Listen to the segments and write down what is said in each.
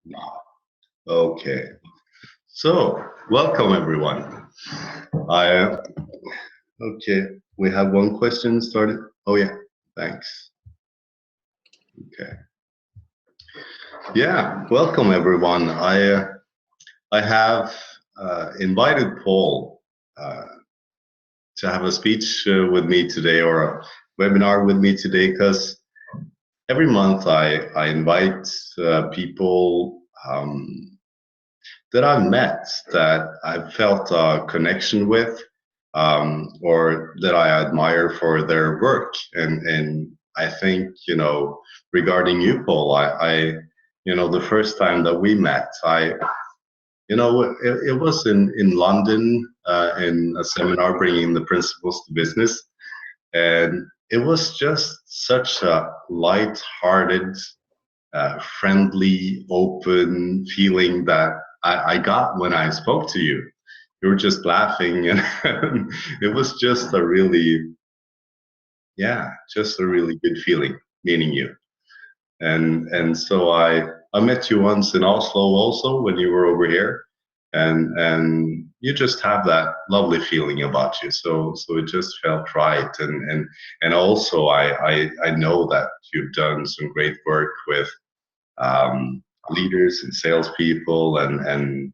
No. Okay. So, welcome everyone. I okay. We have one question started. Oh yeah. Thanks. Okay. Yeah. Welcome everyone. I have invited Paul uh, to have a speech with me today or a webinar with me today because every month I invite people. That I've met that I've felt a connection with, or that I admire for their work. And I think, regarding you, Paul, the first time that we met, it was in London, in a seminar bringing the principles to business. And it was just such a light-hearted, friendly, open feeling that I got when I spoke to you. You were just laughing, and it was just a really, yeah, just a really good feeling meeting you. And so I met you once in Oslo also when you were over here, and you just have that lovely feeling about you. So it just felt right, and also I know that you've done some great work with leaders and salespeople and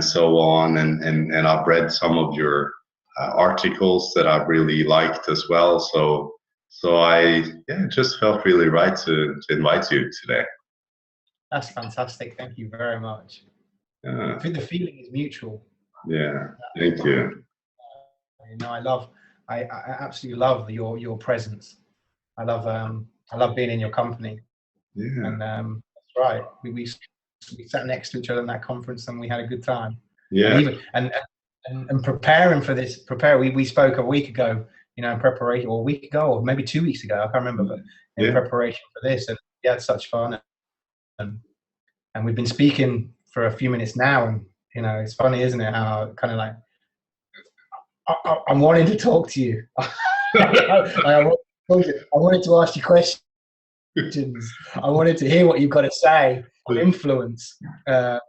so on. And I've read some of your articles that I've really liked as well. So it just felt really right to invite you today. That's fantastic. Thank you very much. I think the feeling is mutual. Yeah, thank you. I absolutely love your presence. I love being in your company. Yeah. And that's right. We sat next to each other in that conference and we had a good time. Yeah. And preparing for this, we spoke a week ago, in preparation, or a week ago, or maybe 2 weeks ago, I can't remember, but in preparation for this, and we had such fun. And we've been speaking for a few minutes now, and it's funny, isn't it? How kind of like I'm wanting to talk to you. I wanted to ask you questions. I wanted to hear what you've got to say on influence, and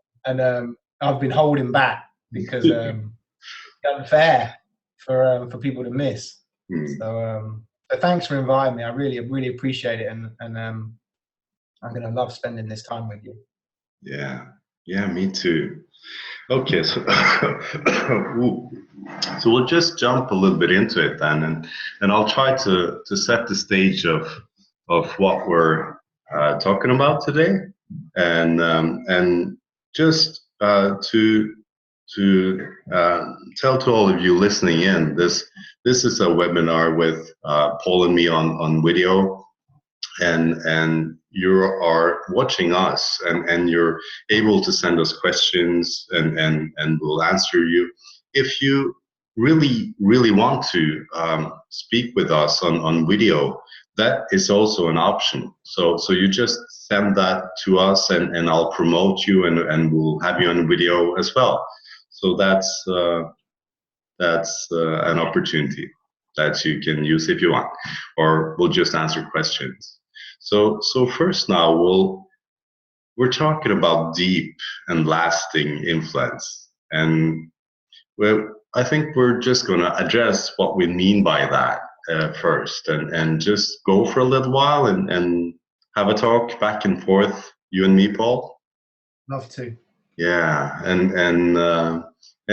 I've been holding back because it's unfair for people to miss. So thanks for inviting me. I really appreciate it, and I'm gonna love spending this time with you. Yeah, me too. Okay, so so we'll just jump a little bit into it then, and I'll try to set the stage of what we're talking about today, and just to tell to all of you listening in, this is a webinar with Paul and me on video, and you are watching us, and you're able to send us questions, and we'll answer you. If you really want to speak with us on video, that is also an option. So you just send that to us, and I'll promote you, and we'll have you on video as well. So that's an opportunity that you can use if you want, or we'll just answer questions. So first now we're talking about deep and lasting influence, and I think we're just going to address what we mean by that first, and just go for a little while and have a talk back and forth, you and me, Paul. Love to. Yeah, and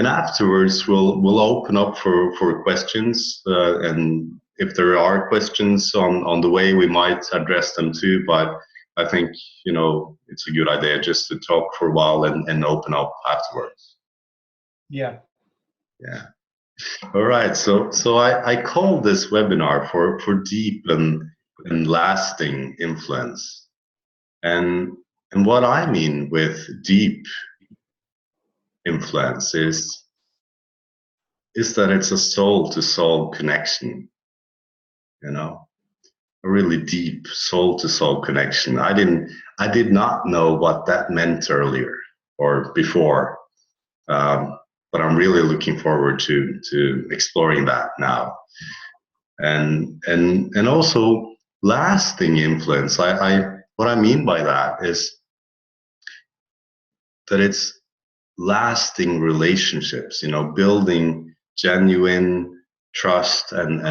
afterwards we'll open up for questions, and if there are questions on the way, we might address them too. But I think it's a good idea just to talk for a while and open up afterwards. Yeah. All right. So I call this webinar for deep and lasting influence, and what I mean with deep influence is that it's a soul to soul connection, a really deep soul to soul connection. I did not know what that meant earlier or before, but I'm really looking forward to exploring that now, and also lasting influence. What I mean by that is that it's lasting relationships, building genuine trust and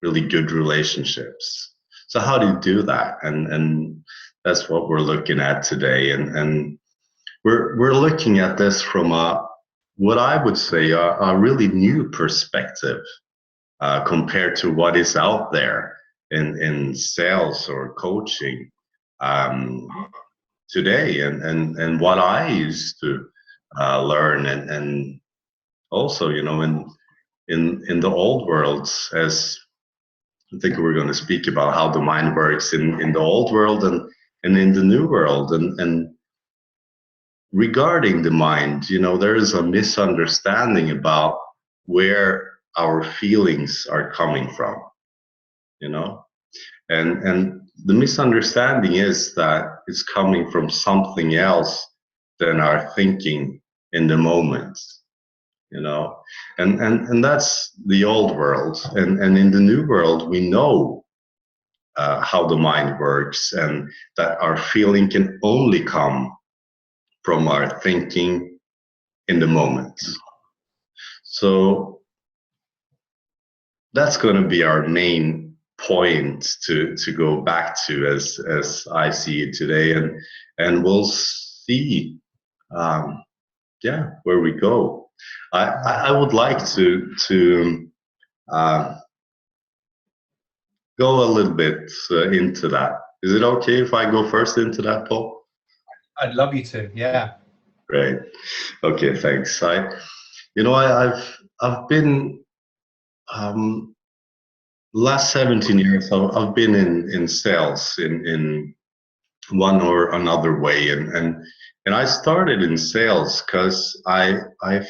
really good relationships. So how do you do that? And that's what we're looking at today. And we're looking at this from what I would say a really new perspective compared to what is out there in sales or coaching today, and what I used to learn, and also, in the old worlds, as I think we're going to speak about how the mind works in the old world and in the new world, and regarding the mind, there is a misunderstanding about where our feelings are coming from, and the misunderstanding is that it's coming from something else than our thinking in the moment, and that's the old world, and in the new world we know how the mind works, and that our feeling can only come from our thinking in the moment. So that's going to be our main point to go back to, as I see it today, and we'll see where we go. I would like to go a little bit into that. Is it okay if I go first into that, Paul? I'd love you to. Yeah. Great. Okay, thanks. I've been last 17 years. I've been in sales in one or another way, and I started in sales because I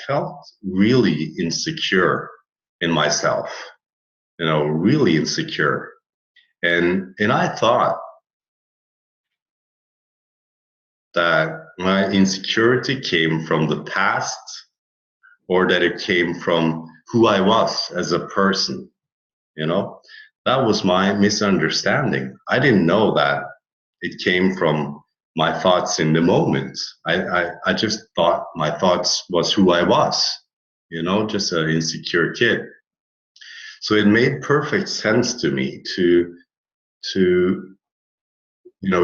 felt really insecure in myself, really insecure, and I thought that my insecurity came from the past, or that it came from who I was as a person. That was my misunderstanding. I didn't know that it came from my thoughts in the moment. I just thought my thoughts was who I was, just an insecure kid. So it made perfect sense to me to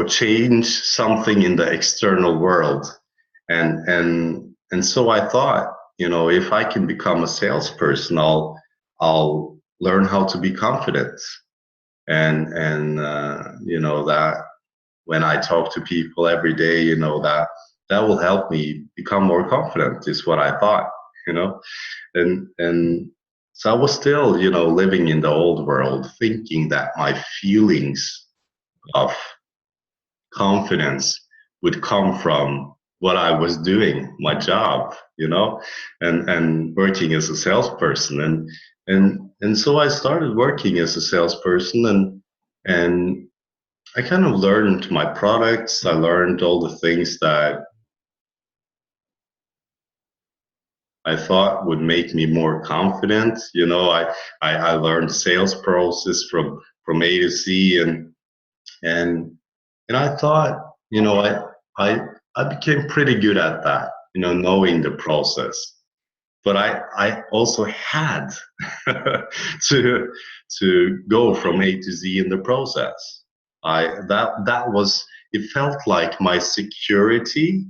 change something in the external world, and so I thought, if I can become a salesperson, I'll learn how to be confident, and that when I talk to people every day, that will help me become more confident, is what I thought, and so I was still, living in the old world, thinking that my feelings of confidence would come from what I was doing, my job, and working as a salesperson, and so I started working as a salesperson, and I kind of learned my products. I learned all the things that I thought would make me more confident. I learned sales process from A to Z, and I thought, I became pretty good at that, knowing the process. But I also had to go from A to Z in the process. It felt like my security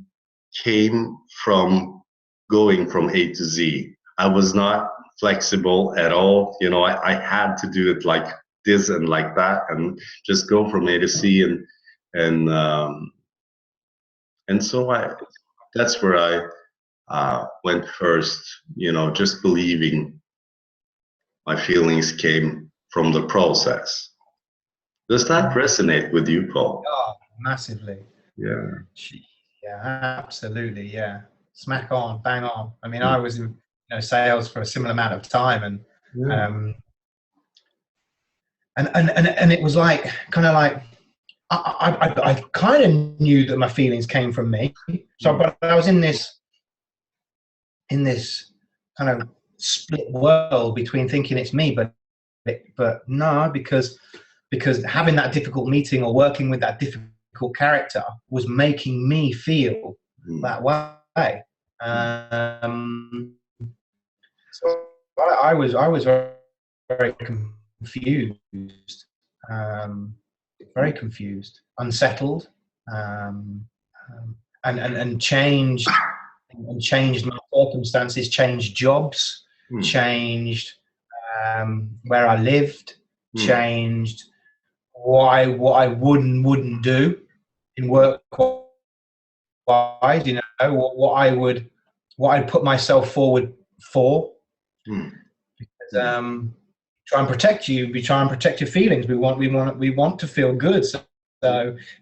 came from going from A to Z. I was not flexible at all. I had to do it like this and like that, and just go from A to Z, and so that's where I went first, just believing my feelings came from the process. Does that resonate with you, Paul? Oh, massively. Yeah. Yeah, absolutely. Yeah. Smack on, bang on. I mean, I was in sales for a similar amount of time, and it was like, kind of like, I kind of knew that my feelings came from me. So, but I was in this kind of split world between thinking it's me, but no, because having that difficult meeting or working with that difficult character was making me feel that way. So I was very, very confused, very confused, unsettled, um, and changed my circumstances, changed jobs, changed where I lived, changed what I would and wouldn't do in work wise, you know, what I'd put myself forward for. Because, try and protect you. We try and protect your feelings. We want to feel good. So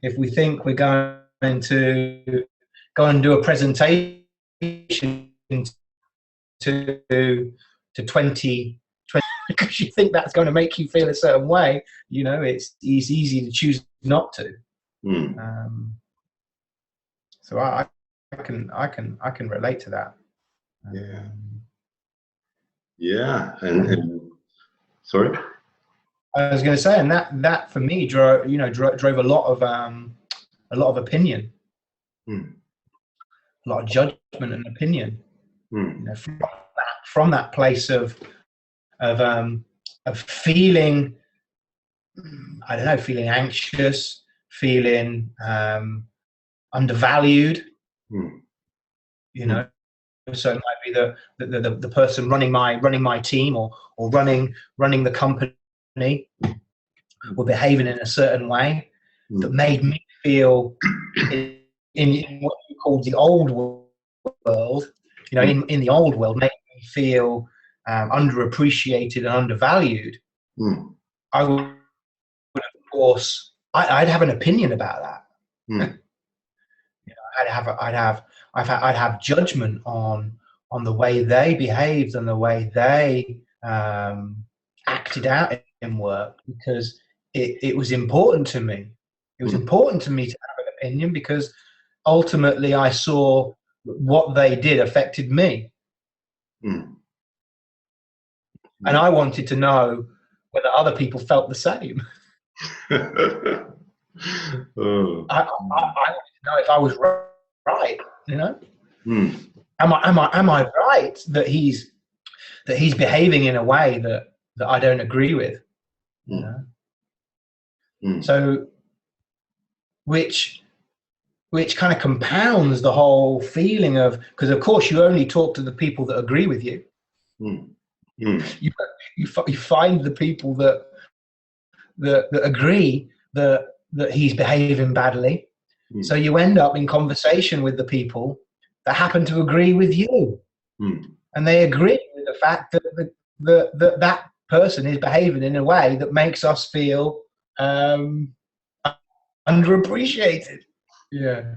if we think we're going to go and do a presentation to 20 because you think that's going to make you feel a certain way, you know, it's easy to choose not to. So I can relate to that. And sorry, I was going to say, and that for me drove a lot of opinion, a lot of judgment and opinion. You know, from that place of feeling, I don't know, feeling anxious, feeling undervalued. You know, so it might be the person running my team or running the company were behaving in a certain way that made me feel in what you call the old world. You know, in the old world, made me feel underappreciated and undervalued. I would, of course, I'd have an opinion about that. You know, I'd have judgment on the way they behaved and the way they acted out in work, because it was important to me. It was important to me to have an opinion, because ultimately I saw what they did affected me. And I wanted to know whether other people felt the same. I wanted to know if I was right, you know? Am I right that he's behaving in a way that I don't agree with? You know? So which kind of compounds the whole feeling of, because of course you only talk to the people that agree with you. You find the people that agree that he's behaving badly. So you end up in conversation with the people that happen to agree with you, and they agree with the fact that that person is behaving in a way that makes us feel underappreciated. Yeah,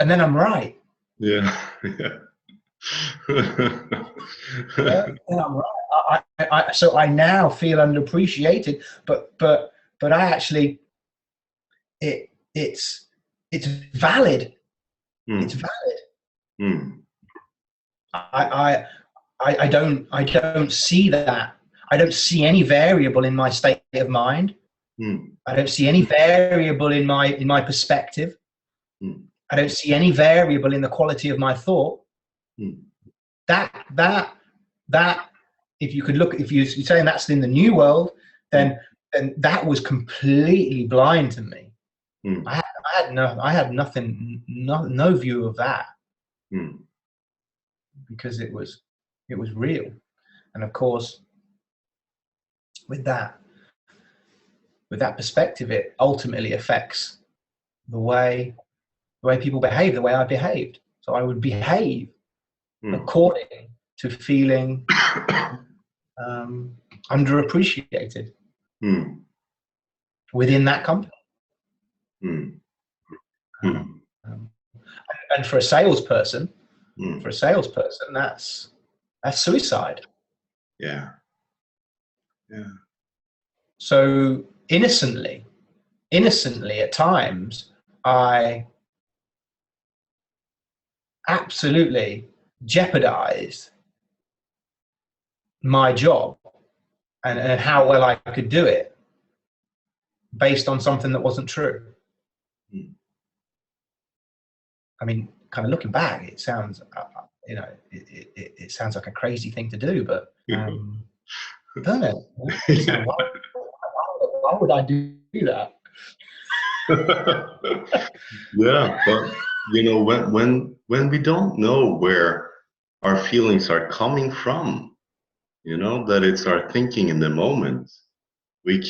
and then I'm right. Yeah. And I'm right. So I now feel underappreciated, but I actually, it's valid. It's valid. I don't see that. I don't see any variable in my state of mind. I don't see any variable in my perspective. I don't see any variable in the quality of my thought. That if you could look, if you're saying that's in the new world, then that was completely blind to me. I had nothing, no view of that, because it was real. And of course, with that perspective, it ultimately affects the way people behave, the way I behaved. So I would behave according to feeling underappreciated within that company. And for a salesperson, that's suicide. Yeah. So innocently at times, I absolutely jeopardized my job and how well I could do it based on something that wasn't true. I mean, kind of looking back, it sounds, it sounds like a crazy thing to do, but don't it? It's like, why would I do that? Yeah, but when we don't know where our feelings are coming from, that it's our thinking in the moment, we're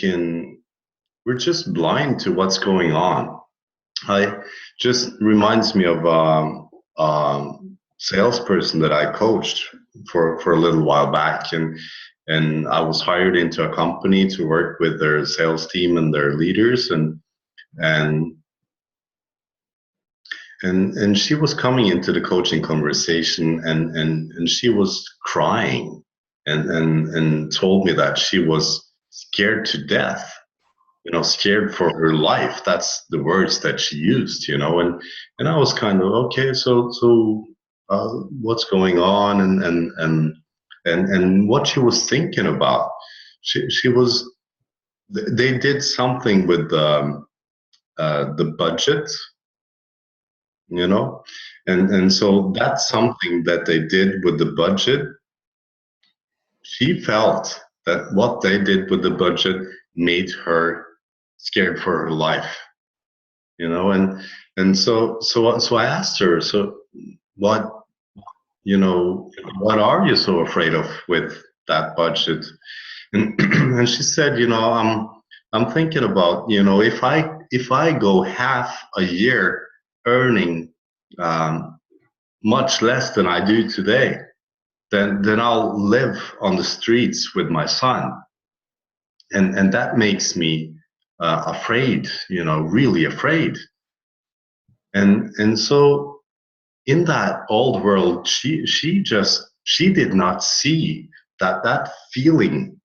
just blind to what's going on. I just reminds me of salesperson that I coached for a little while back, and I was hired into a company to work with their sales team and their leaders, and and she was coming into the coaching conversation, and she was crying, and told me that she was scared to death, scared for her life. That's the words that she used, and I was kind of, okay, so what's going on, and what she was thinking about. She was, they did something with the budget, and so that's something that they did with the budget. She felt that what they did with the budget made her scared for her life, and so I asked her, so what what are you so afraid of with that budget? And and she said, I'm thinking about, if I go half a year earning much less than I do today, then I'll live on the streets with my son, and that makes me afraid, really afraid. And so in that old world, she did not see that feeling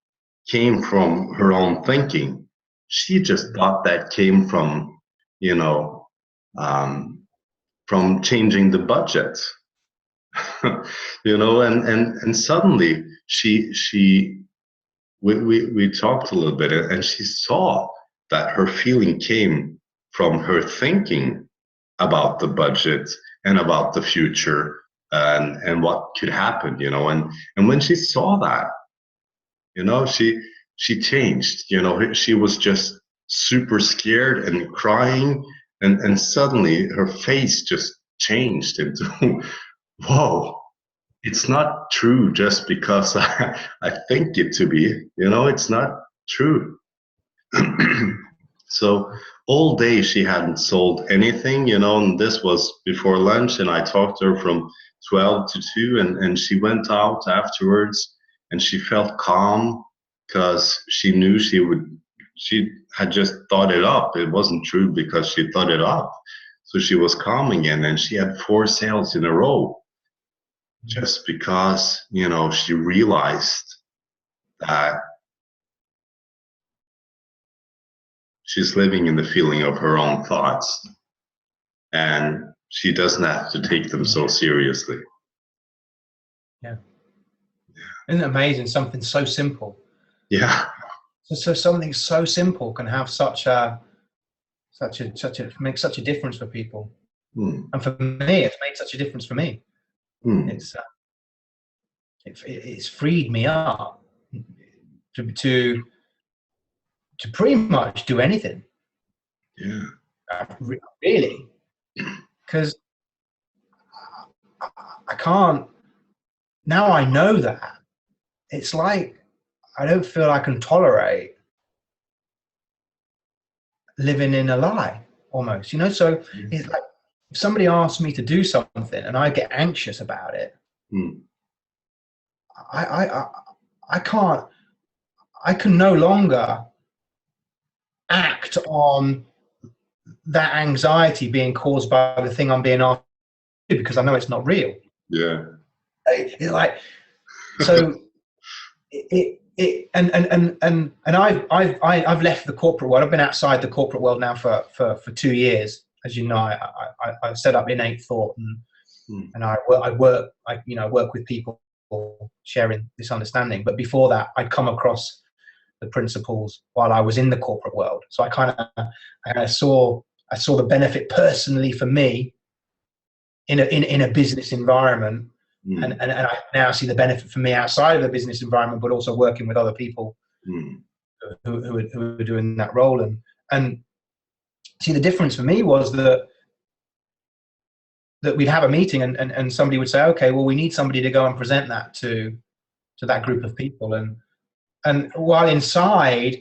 came from her own thinking. She just thought that came from, you know, from changing the budget. And suddenly we talked a little bit, and she saw that her feeling came from her thinking about the budget and about the future, and what could happen, and when she saw that, she changed. She was just super scared and crying, and suddenly her face just changed into whoa, it's not true just because I think it to be. It's not true. So all day she hadn't sold anything, and this was before lunch, and I talked to her from 12 to 2, and she went out afterwards, and she felt calm because she knew she had just thought it up. It wasn't true because she thought it up. So she was calm again, and she had 4 sales in a row just because, she realized that she's living in the feeling of her own thoughts, and she doesn't have to take them so seriously. Yeah. Isn't it amazing? Something so simple. Yeah. So something so simple can have make such a difference for people. And for me, it's made such a difference for me. It's freed me up to pretty much do anything. Yeah. Really, because I can't. Now I know that. It's like I don't feel I can tolerate living in a lie, almost. So it's like if somebody asks me to do something and I get anxious about it, I can't. I can no longer act on that anxiety being caused by the thing I'm being asked to do, because I know it's not real. Yeah. It's like, so and I've left the corporate world. I've been outside the corporate world now for 2 years. As you know, I set up Innate Thought, and I work with people sharing this understanding. But before that, I'd come across the principles while I was in the corporate world. So I saw the benefit personally for me in a business environment. And I now see the benefit for me outside of the business environment, but also working with other people who are doing that role. And see, the difference for me was that we'd have a meeting and somebody would say, okay, well, we need somebody to go and present that to that group of people. And while inside,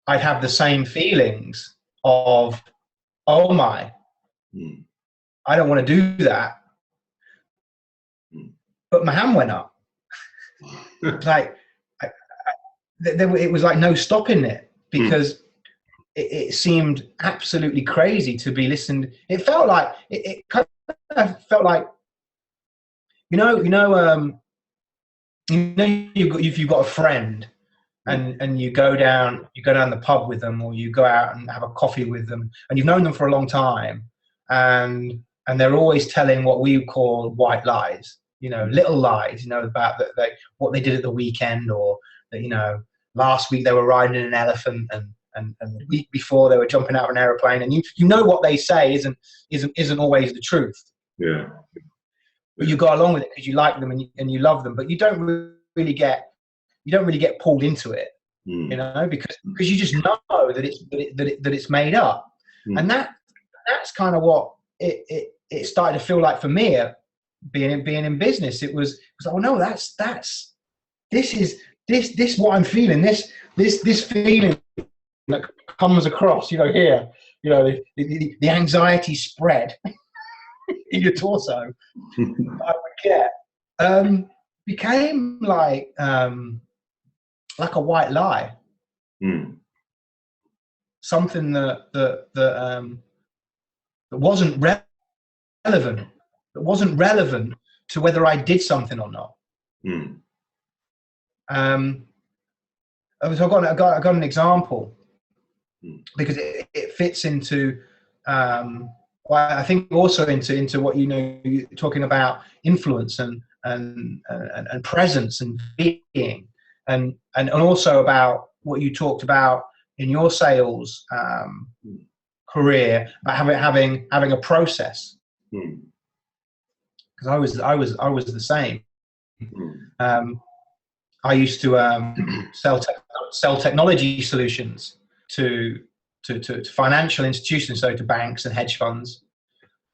I'd have the same feelings of, oh my, I don't want to do that. But my hand went up. Like, it was like no stopping it, because it seemed absolutely crazy to be listened. It felt like, it kind of felt like, if you've got a friend and you go down the pub with them, or you go out and have a coffee with them, and you've known them for a long time, and they're always telling what we call white lies, little lies, about what they did at the weekend, or that, last week they were riding an elephant, and the week before they were jumping out of an aeroplane, and what they say isn't always the truth. Yeah. But you go along with it because you like them and you love them, but you don't really get pulled into it, because you just know that it's made up, and that's kind of what it started to feel like for me, being in business. It was like, well, no, this is what I'm feeling. This feeling that comes across, here, the anxiety spread in your torso I would get, became like a white lie, something that wasn't relevant, to whether I did something or not. So I got an example, because it fits into, I think also into what you're talking about, influence and presence and being, and also about what you talked about in your sales career, about having a process. Because I was the same. I used to sell technology solutions to financial institutions, so to banks and hedge funds.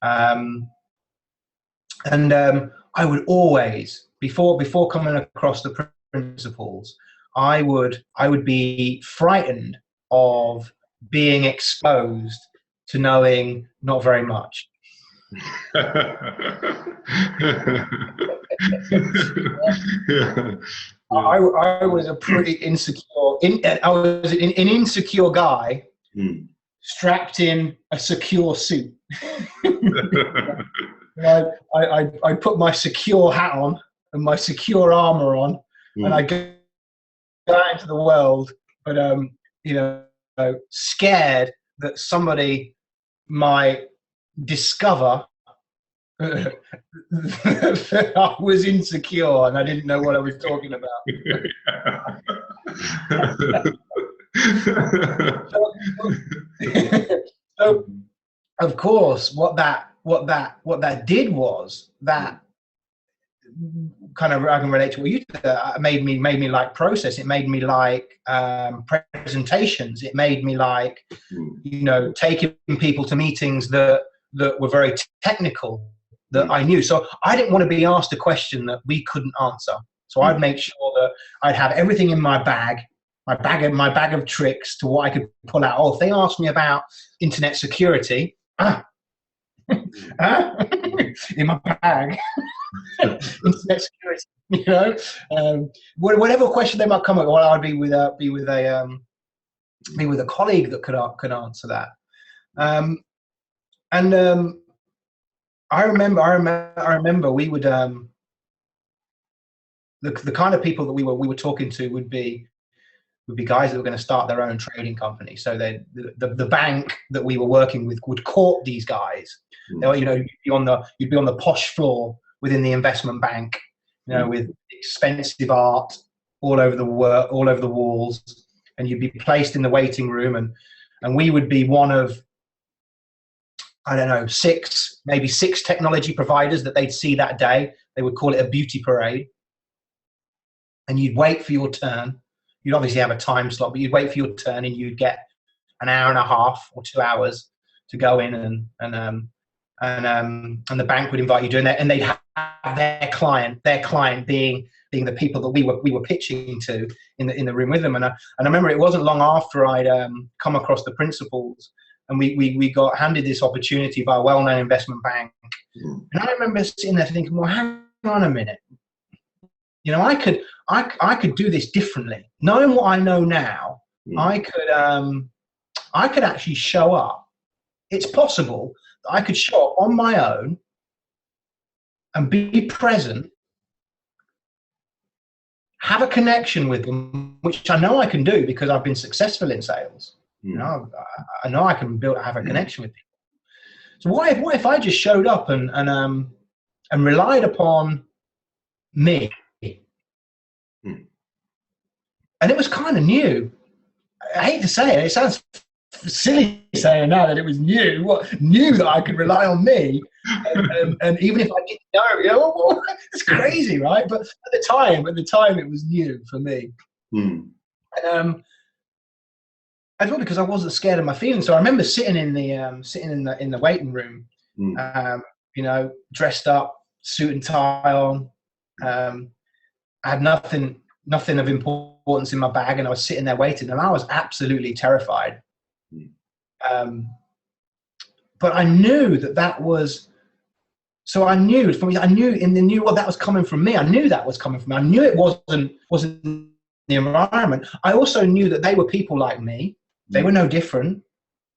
And I would always, before coming across the principles, I would be frightened of being exposed to knowing not very much. I was a pretty insecure. I was an insecure guy, strapped in a secure suit. I put my secure hat on and my secure armor on, and I go out into the world, but scared that somebody might discover that I was insecure and I didn't know what I was talking about. So, of course, what that did was that kind of, I can relate to what you did. Made me like process. It made me like presentations. It made me like taking people to meetings that were very technical, that I knew. So I didn't want to be asked a question that we couldn't answer. So I'd make sure that I'd have everything in my bag of tricks to what I could pull out. Oh, if they asked me about internet security, in my bag, internet security, whatever question they might come up, well, I'd be with a colleague that could answer that. I remember we would the kind of people that we were talking to would be guys that were going to start their own trading company. So the bank that we were working with would court these guys. You'd be on the posh floor within the investment bank, with expensive art all over the walls, and you'd be placed in the waiting room, and we would be one of I don't know, maybe six technology providers that they'd see that day. They would call it a beauty parade. And you'd wait for your turn. You'd obviously have a time slot, but you'd wait for your turn and you'd get an hour and a half or 2 hours to go in, and the bank would invite you to do that, and they'd have their client being the people that we were pitching to in the room with them. And I remember it wasn't long after I'd come across the principals, and we got handed this opportunity by a well-known investment bank. And I remember sitting there thinking, well, hang on a minute. You know, I could do this differently. Knowing what I know now, I could actually show up. It's possible that I could show up on my own and be present, have a connection with them, which I know I can do because I've been successful in sales. You know, I know I can have a connection with people. So what if I just showed up and relied upon me? And it was kind of new. I hate to say it. It sounds silly saying now that it was new. What knew that I could rely on me, and even if I didn't know, you know, well, it's crazy, right? But at the time, it was new for me. And as well because I wasn't scared of my feelings. So I remember sitting in the waiting room, you know, dressed up, suit and tie on. I had nothing of importance in my bag, and I was sitting there waiting, and I was absolutely terrified. But I knew that was. So I knew from I knew in the new world that was coming from me. I knew that was coming from me. I knew it wasn't the environment. I also knew that they were people like me. They were no different.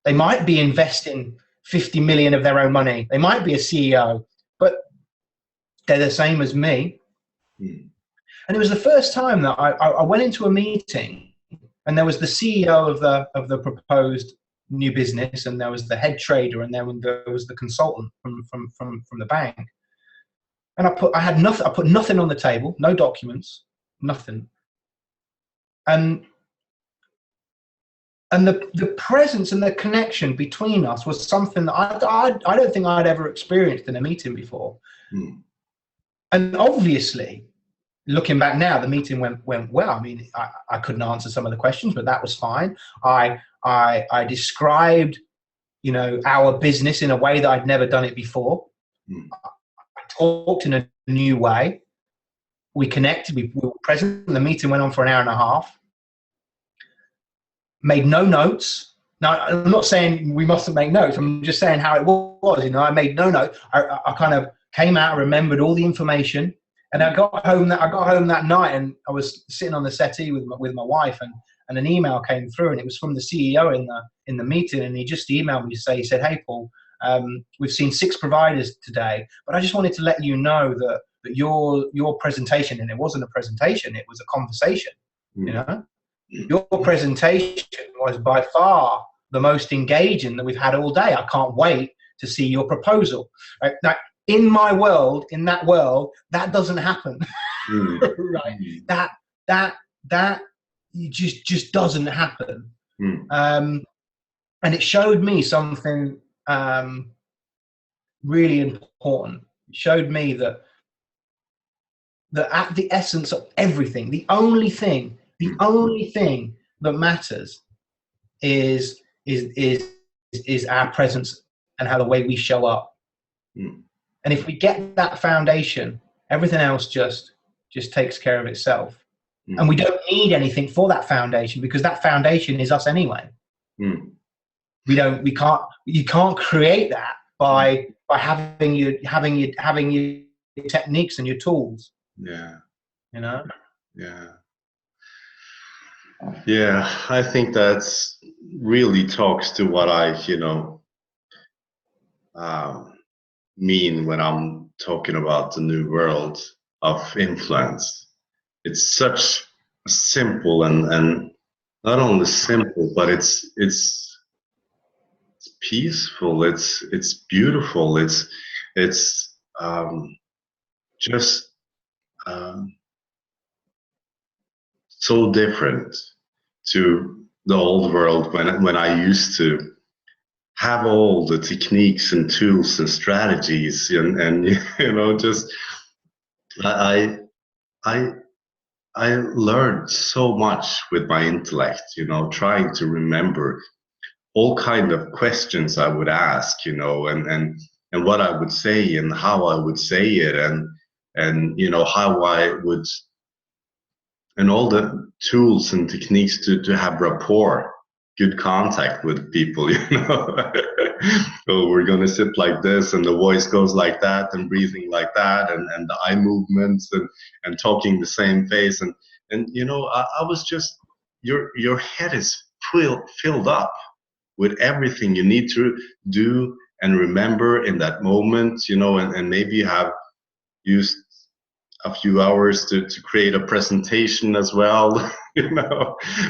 They might be investing 50 million of their own money. They might be a CEO, but they're the same as me. And it was the first time that I went into a meeting, and there was the CEO of the proposed new business, and there was the head trader, and there was the consultant from the bank. And I put nothing on the table, no documents, nothing. And the presence and the connection between us was something that I don't think I'd ever experienced in a meeting before. And obviously, looking back now, the meeting went well. I mean, I couldn't answer some of the questions, but that was fine. I described, you know, our business in a way that I'd never done it before. I talked in a new way. We connected. We were present. The meeting went on for an hour and a half. Made no notes. Now, I'm not saying we mustn't make notes. I'm just saying how it was. You know, I made no notes. I kind of came out, remembered all the information. And I got home that night, and I was sitting on the settee with my wife, and an email came through, and it was from the CEO in the meeting, and he just emailed me to say, he said, "Hey Paul, we've seen 6 providers today, but I just wanted to let you know that your presentation," and it wasn't a presentation, it was a conversation. You know, your presentation was by far the most engaging that we've had all day. I can't wait to see your proposal. Right now, in my world, in that world, that doesn't happen. Right? That just doesn't happen. And it showed me something really important. It showed me that at the essence of everything, the only thing that matters is our presence and how the way we show up. And if we get that foundation, everything else just takes care of itself. And we don't need anything for that foundation, because that foundation is us anyway. You can't create that by having your techniques and your tools. Yeah. You know? Yeah, I think that's really talks to what I, you know, mean when I'm talking about the new world of influence. It's such a simple and not only simple, but it's peaceful. It's beautiful. It's just so different to the old world when I used to have all the techniques and tools and strategies, and just I I I learned so much with my intellect, trying to remember all kind of questions I would ask, and what I would say and how I would say it, and how I would, and all the tools and techniques to have rapport, good contact with people, So we're gonna sit like this, and the voice goes like that, and breathing like that, and the eye movements, and talking the same face, and I was just, your head is filled up with everything you need to do and remember in that moment, and maybe you have used a few hours to create a presentation as well,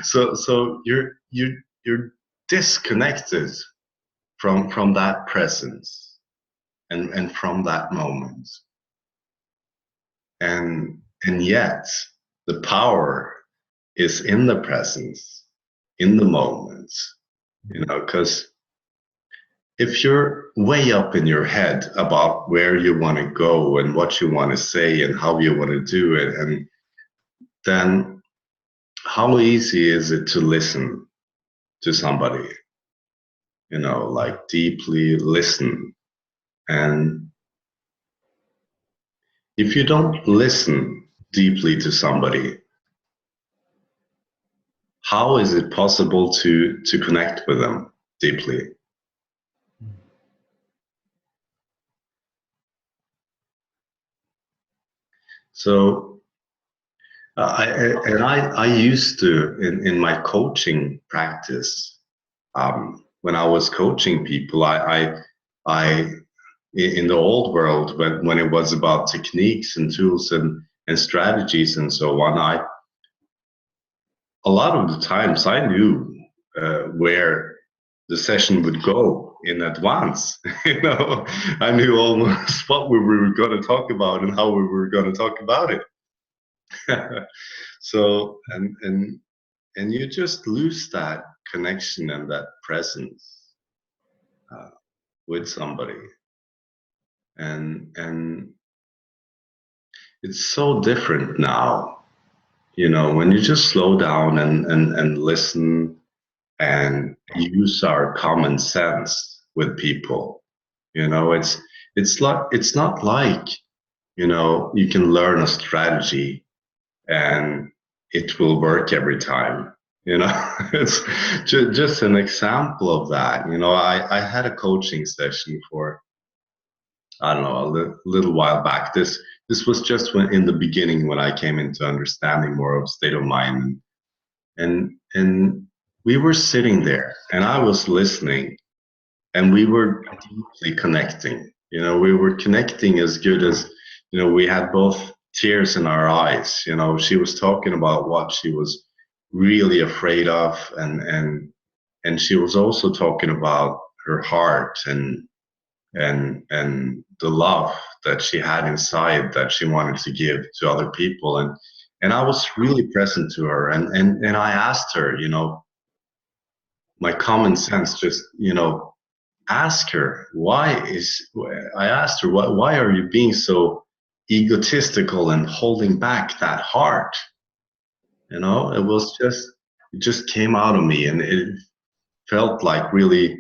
so you're disconnected from that presence and from that moment, and yet the power is in the presence, in the moment, because if you're way up in your head about where you want to go and what you want to say and how you want to do it, and then how easy is it to listen to somebody, like deeply listen. And if you don't listen deeply to somebody, how is it possible to connect with them deeply? So I used to, in my coaching practice, when I was coaching people, I in the old world, when it was about techniques and tools and strategies and so on, a lot of the times I knew where the session would go in advance. I knew almost what we were going to talk about and how we were going to talk about it. So and you just lose that connection and that presence with somebody, and it's so different now, when you just slow down and listen and use our common sense with people. It's not like, you can learn a strategy and it will work every time. It's just an example of that. I had a coaching session for, I don't know, a little while back. This was just in the beginning, when I came into understanding more of state of mind, and we were sitting there and I was listening, and we were deeply connecting. We were connecting as good as, we had both tears in our eyes. She was talking about what she was really afraid of, and she was also talking about her heart and the love that she had inside that she wanted to give to other people, and I was really present to her, and I asked her, my common sense just, ask her, I asked her, why are you being so egotistical and holding back that heart? It just came out of me, and it felt like really,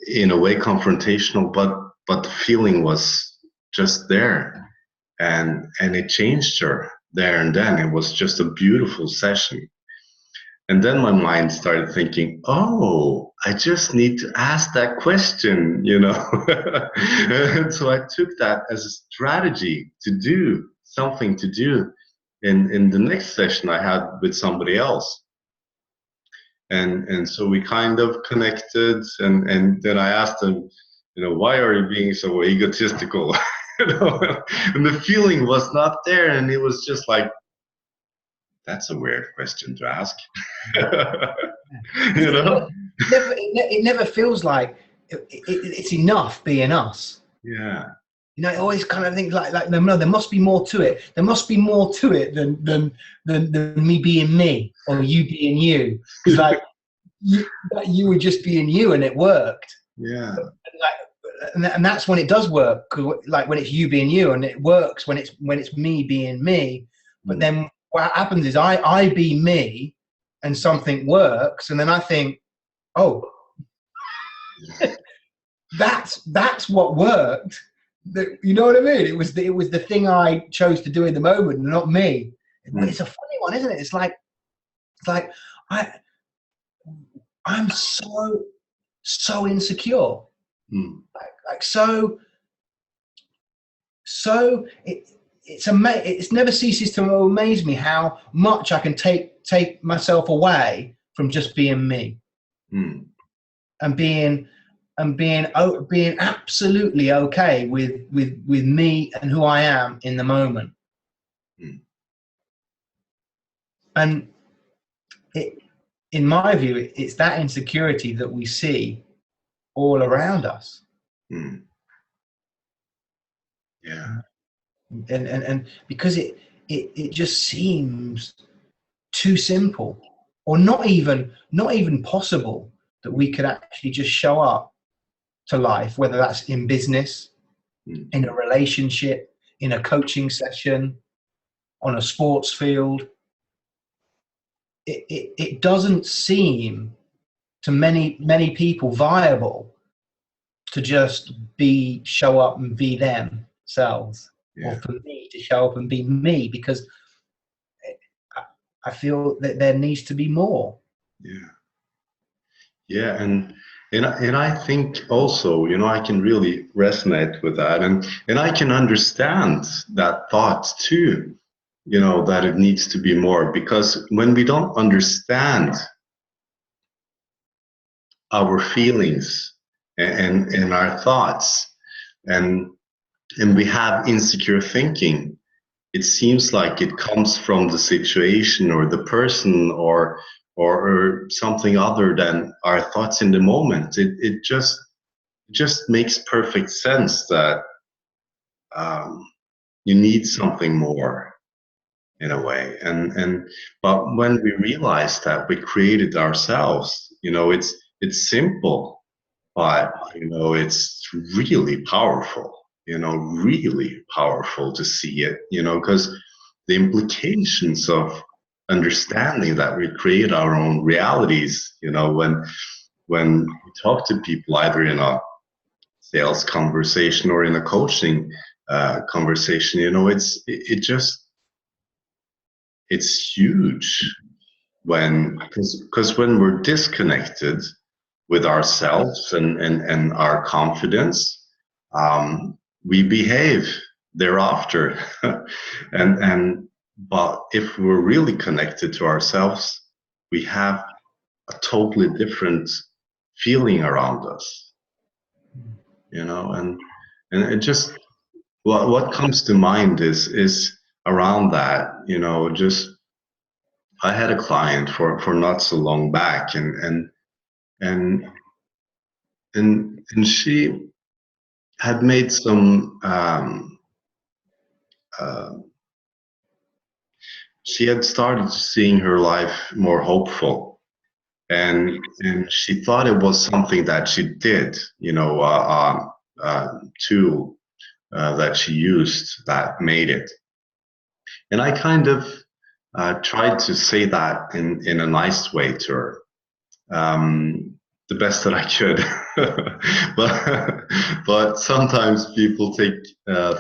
in a way, confrontational, but the feeling was just there, and it changed her there and then. It was just a beautiful session. And then my mind started thinking, oh, I just need to ask that question, And so I took that as a strategy to do something to do in the next session I had with somebody else. And so we kind of connected, and then I asked them, why are you being so egotistical? And the feeling was not there, and it was just like, that's a weird question to ask. It never feels like it's enough being us. Yeah. I always kind of think like no, there must be more to it. There must be more to it than me being me or you being you. Because you were just being you, and it worked. Yeah. Like, and that's when it does work. Like when it's you being you, and it works when it's me being me. But then what happens is I be me, and something works, and then I think, oh, that's what worked. You know what I mean? It was the thing I chose to do in the moment, not me. But it's a funny one, isn't it? It's like I'm so insecure. Like so it's never ceases to amaze me how much I can take myself away from just being me, and being absolutely okay with me and who I am in the moment. And in my view, it's that insecurity that we see all around us. Yeah. And because it just seems too simple, or not even possible, that we could actually just show up to life, whether that's in business, in a relationship, in a coaching session, on a sports field. It doesn't seem to many people viable to just show up and be themselves, or for me to show up and be me, because I feel that there needs to be more. Yeah, and I think also, I can really resonate with that, and I can understand that thought too, that it needs to be more, because when we don't understand our feelings and our thoughts, and we have insecure thinking, it seems like it comes from the situation or the person, or something other than our thoughts in the moment. It just makes perfect sense that you need something more, in a way. But when we realize that we created ourselves, it's simple, but it's really powerful. Really powerful to see it. Because the implications of understanding that we create our own realities. When we talk to people, either in a sales conversation or in a coaching conversation, it's huge because when we're disconnected with ourselves and our confidence, we behave thereafter. But if we're really connected to ourselves, we have a totally different feeling around us, and it just, what comes to mind is around that, just, I had a client for not so long back, and she had made some she had started seeing her life more hopeful, and she thought it was something that she did, tool that she used that made it. And I kind of tried to say that in a nice way to her, the best that I could. but sometimes people take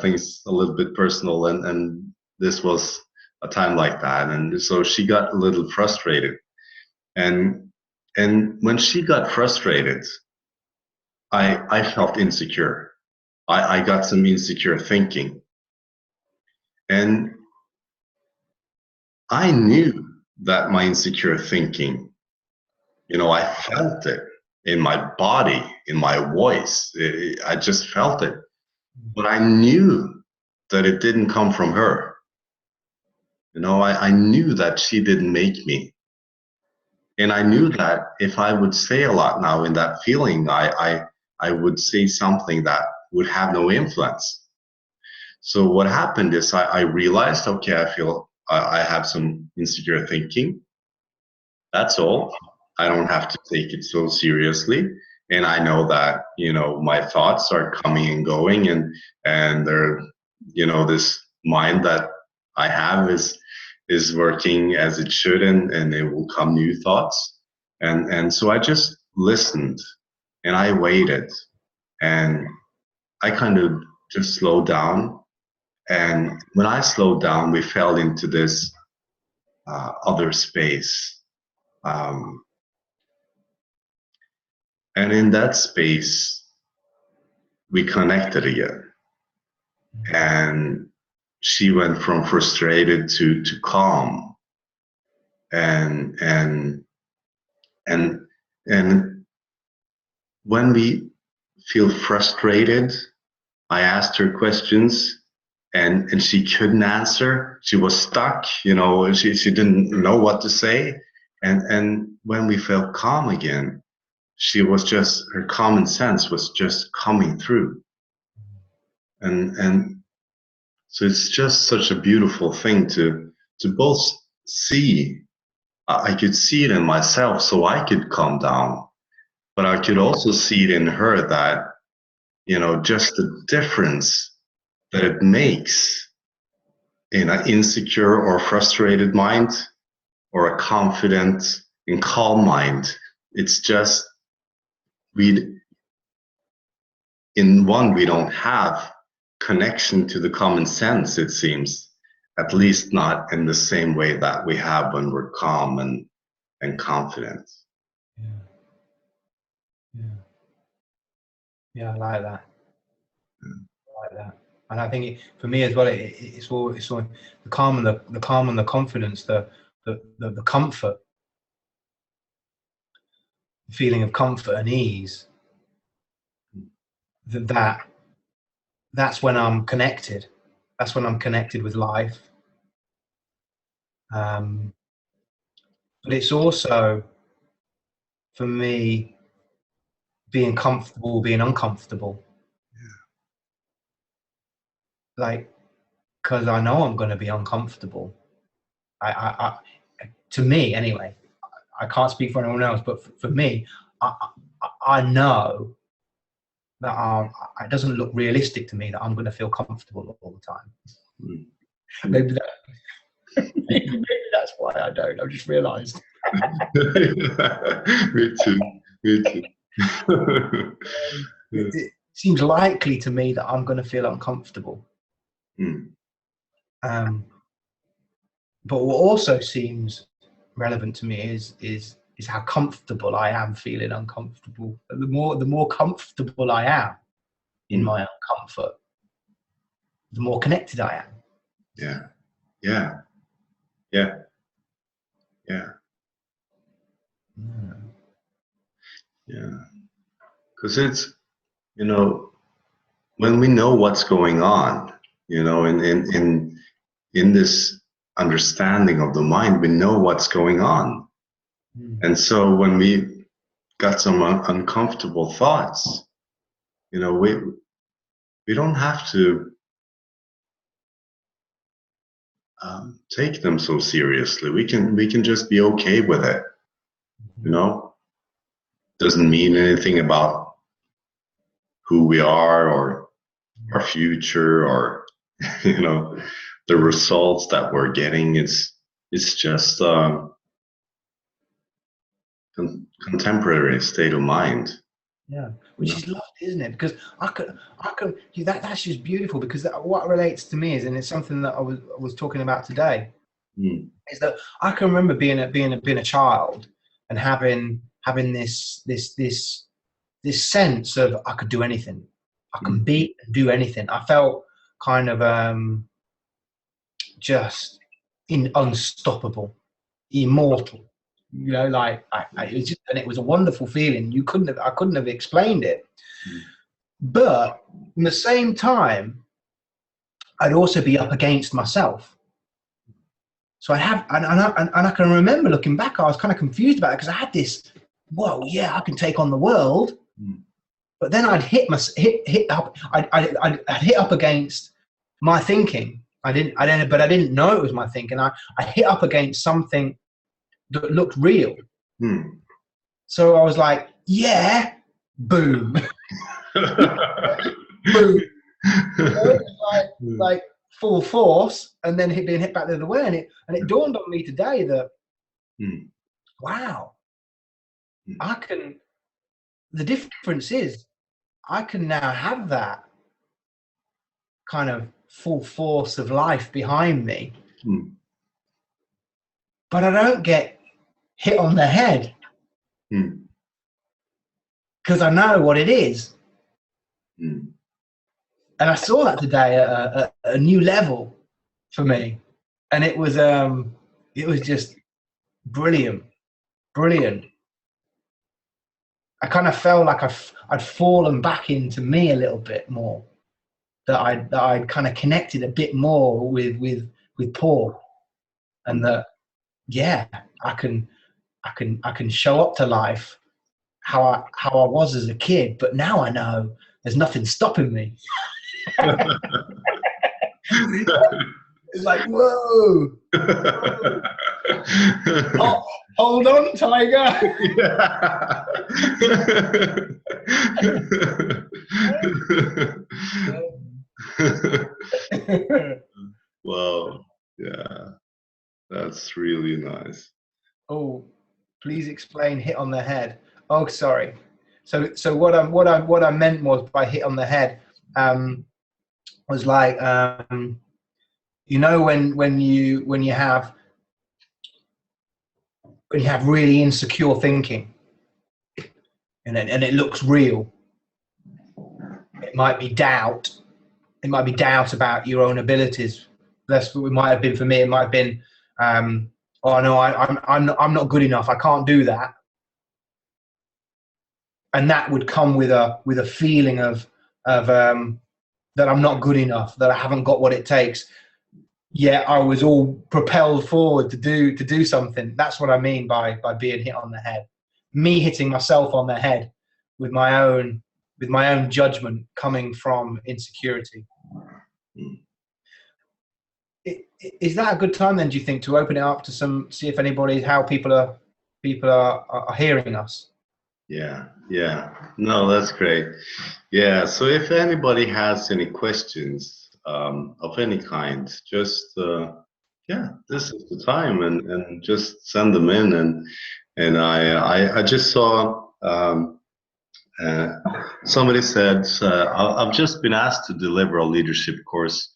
things a little bit personal, and this was a time like that, and so she got a little frustrated. And when she got frustrated, I felt insecure. I got some insecure thinking, and I knew that my insecure thinking, I felt it in my body, in my voice. I just felt it. But I knew that it didn't come from her. I knew that she didn't make me. And I knew that if I would say a lot now in that feeling, I would say something that would have no influence. So what happened is I realized, okay, I feel I have some insecure thinking. That's all. I don't have to take it so seriously. and I know that, you know, my thoughts are coming and going, and they're, you know, this mind that I have is working as it should, and it will come new thoughts. And so I just listened and I waited, and I kind of just slowed down. And when I slowed down, we fell into this other space. Um, and in that space, we connected again. And she went from frustrated to calm. And and and when we feel frustrated, I asked her questions, and she couldn't answer. She was stuck, you know, she didn't know what to say. And when we felt calm again, she was just, her common sense was just coming through. And so it's just such a beautiful thing to both see. I could see it in myself, so I could calm down, but I could also see it in her that, you know, just the difference that it makes in an insecure or frustrated mind or a confident and calm mind. It's just, we, in one, we don't have connection to the common sense, it seems, at least not in the same way that we have when we're calm and confident. Yeah. Yeah. Yeah, I like that. I like that. And I think for me as well, it's all the calm and the calm and the confidence, the comfort, the feeling of comfort and ease. That's when I'm connected. That's when I'm connected with life. But it's also, for me, being comfortable, being uncomfortable. Like, because I know I'm going to be uncomfortable. I, to me anyway, I can't speak for anyone else, but for me, I know that it doesn't look realistic to me that I'm going to feel comfortable all the time. Maybe that's why I don't. I've just realised. Me too. Me too. It seems likely to me that I'm going to feel uncomfortable. But what also seems relevant to me is how comfortable I am feeling uncomfortable. The more comfortable I am in my own comfort, the more connected I am. Yeah. Yeah. Yeah. Yeah. Yeah. Because it's, you know, when we know what's going on, you know, in this understanding of the mind, we know what's going on. And so when we got some uncomfortable thoughts, you know, we don't have to take them so seriously. We can just be okay with it. You know, doesn't mean anything about who we are or our future or you know, the results that we're getting. It's just contemporary state of mind. Yeah, which is lovely, isn't it? Because I could, that's just beautiful. Because what relates to me is, and it's something that I was talking about today, is that I can remember being a child and having this sense of I could do anything, I can be and do anything. I felt kind of just unstoppable, immortal. You know, like it was just, and it was a wonderful feeling. I couldn't have explained it. But at the same time, I'd also be up against myself. So I have, and I can remember looking back, I was kind of confused about it because I had this, whoa, yeah, I can take on the world. But then I'd hit up. I'd hit up against my thinking. But I didn't know it was my thinking. I hit up against something that looked real. So I was like, yeah, boom, boom. Like full force, and then being hit back the other way, and it dawned on me today that wow, I can. The difference is I can now have that kind of full force of life behind me, but I don't get hit on the head because I know what it is. And I saw that today at a new level for me, and it was just brilliant. I kind of felt like I'd fallen back into me a little bit more. That I'd kind of connected a bit more with Paul, and that I can show up to life how I was as a kid, but now I know there's nothing stopping me. It's like, whoa. Oh, hold on, tiger. Wow. Yeah. That's really nice. Oh, please explain hit on the head. Oh, sorry. So what I meant was by hit on the head was like you know when you have really insecure thinking and it looks real. It might be doubt. It might be doubt about your own abilities. That's what it might have been for me. It might have been oh no, I'm not good enough. I can't do that. And that would come with a feeling of that I'm not good enough, that I haven't got what it takes. Yet I was all propelled forward to do something. That's what I mean by being hit on the head. Me hitting myself on the head with my own judgment coming from insecurity. Is that a good time then, do you think, to open it up to see if how people are hearing us? Yeah. No, that's great. Yeah. So if anybody has any questions of any kind, just this is the time, and just send them in. And I just saw somebody said I've just been asked to deliver a leadership course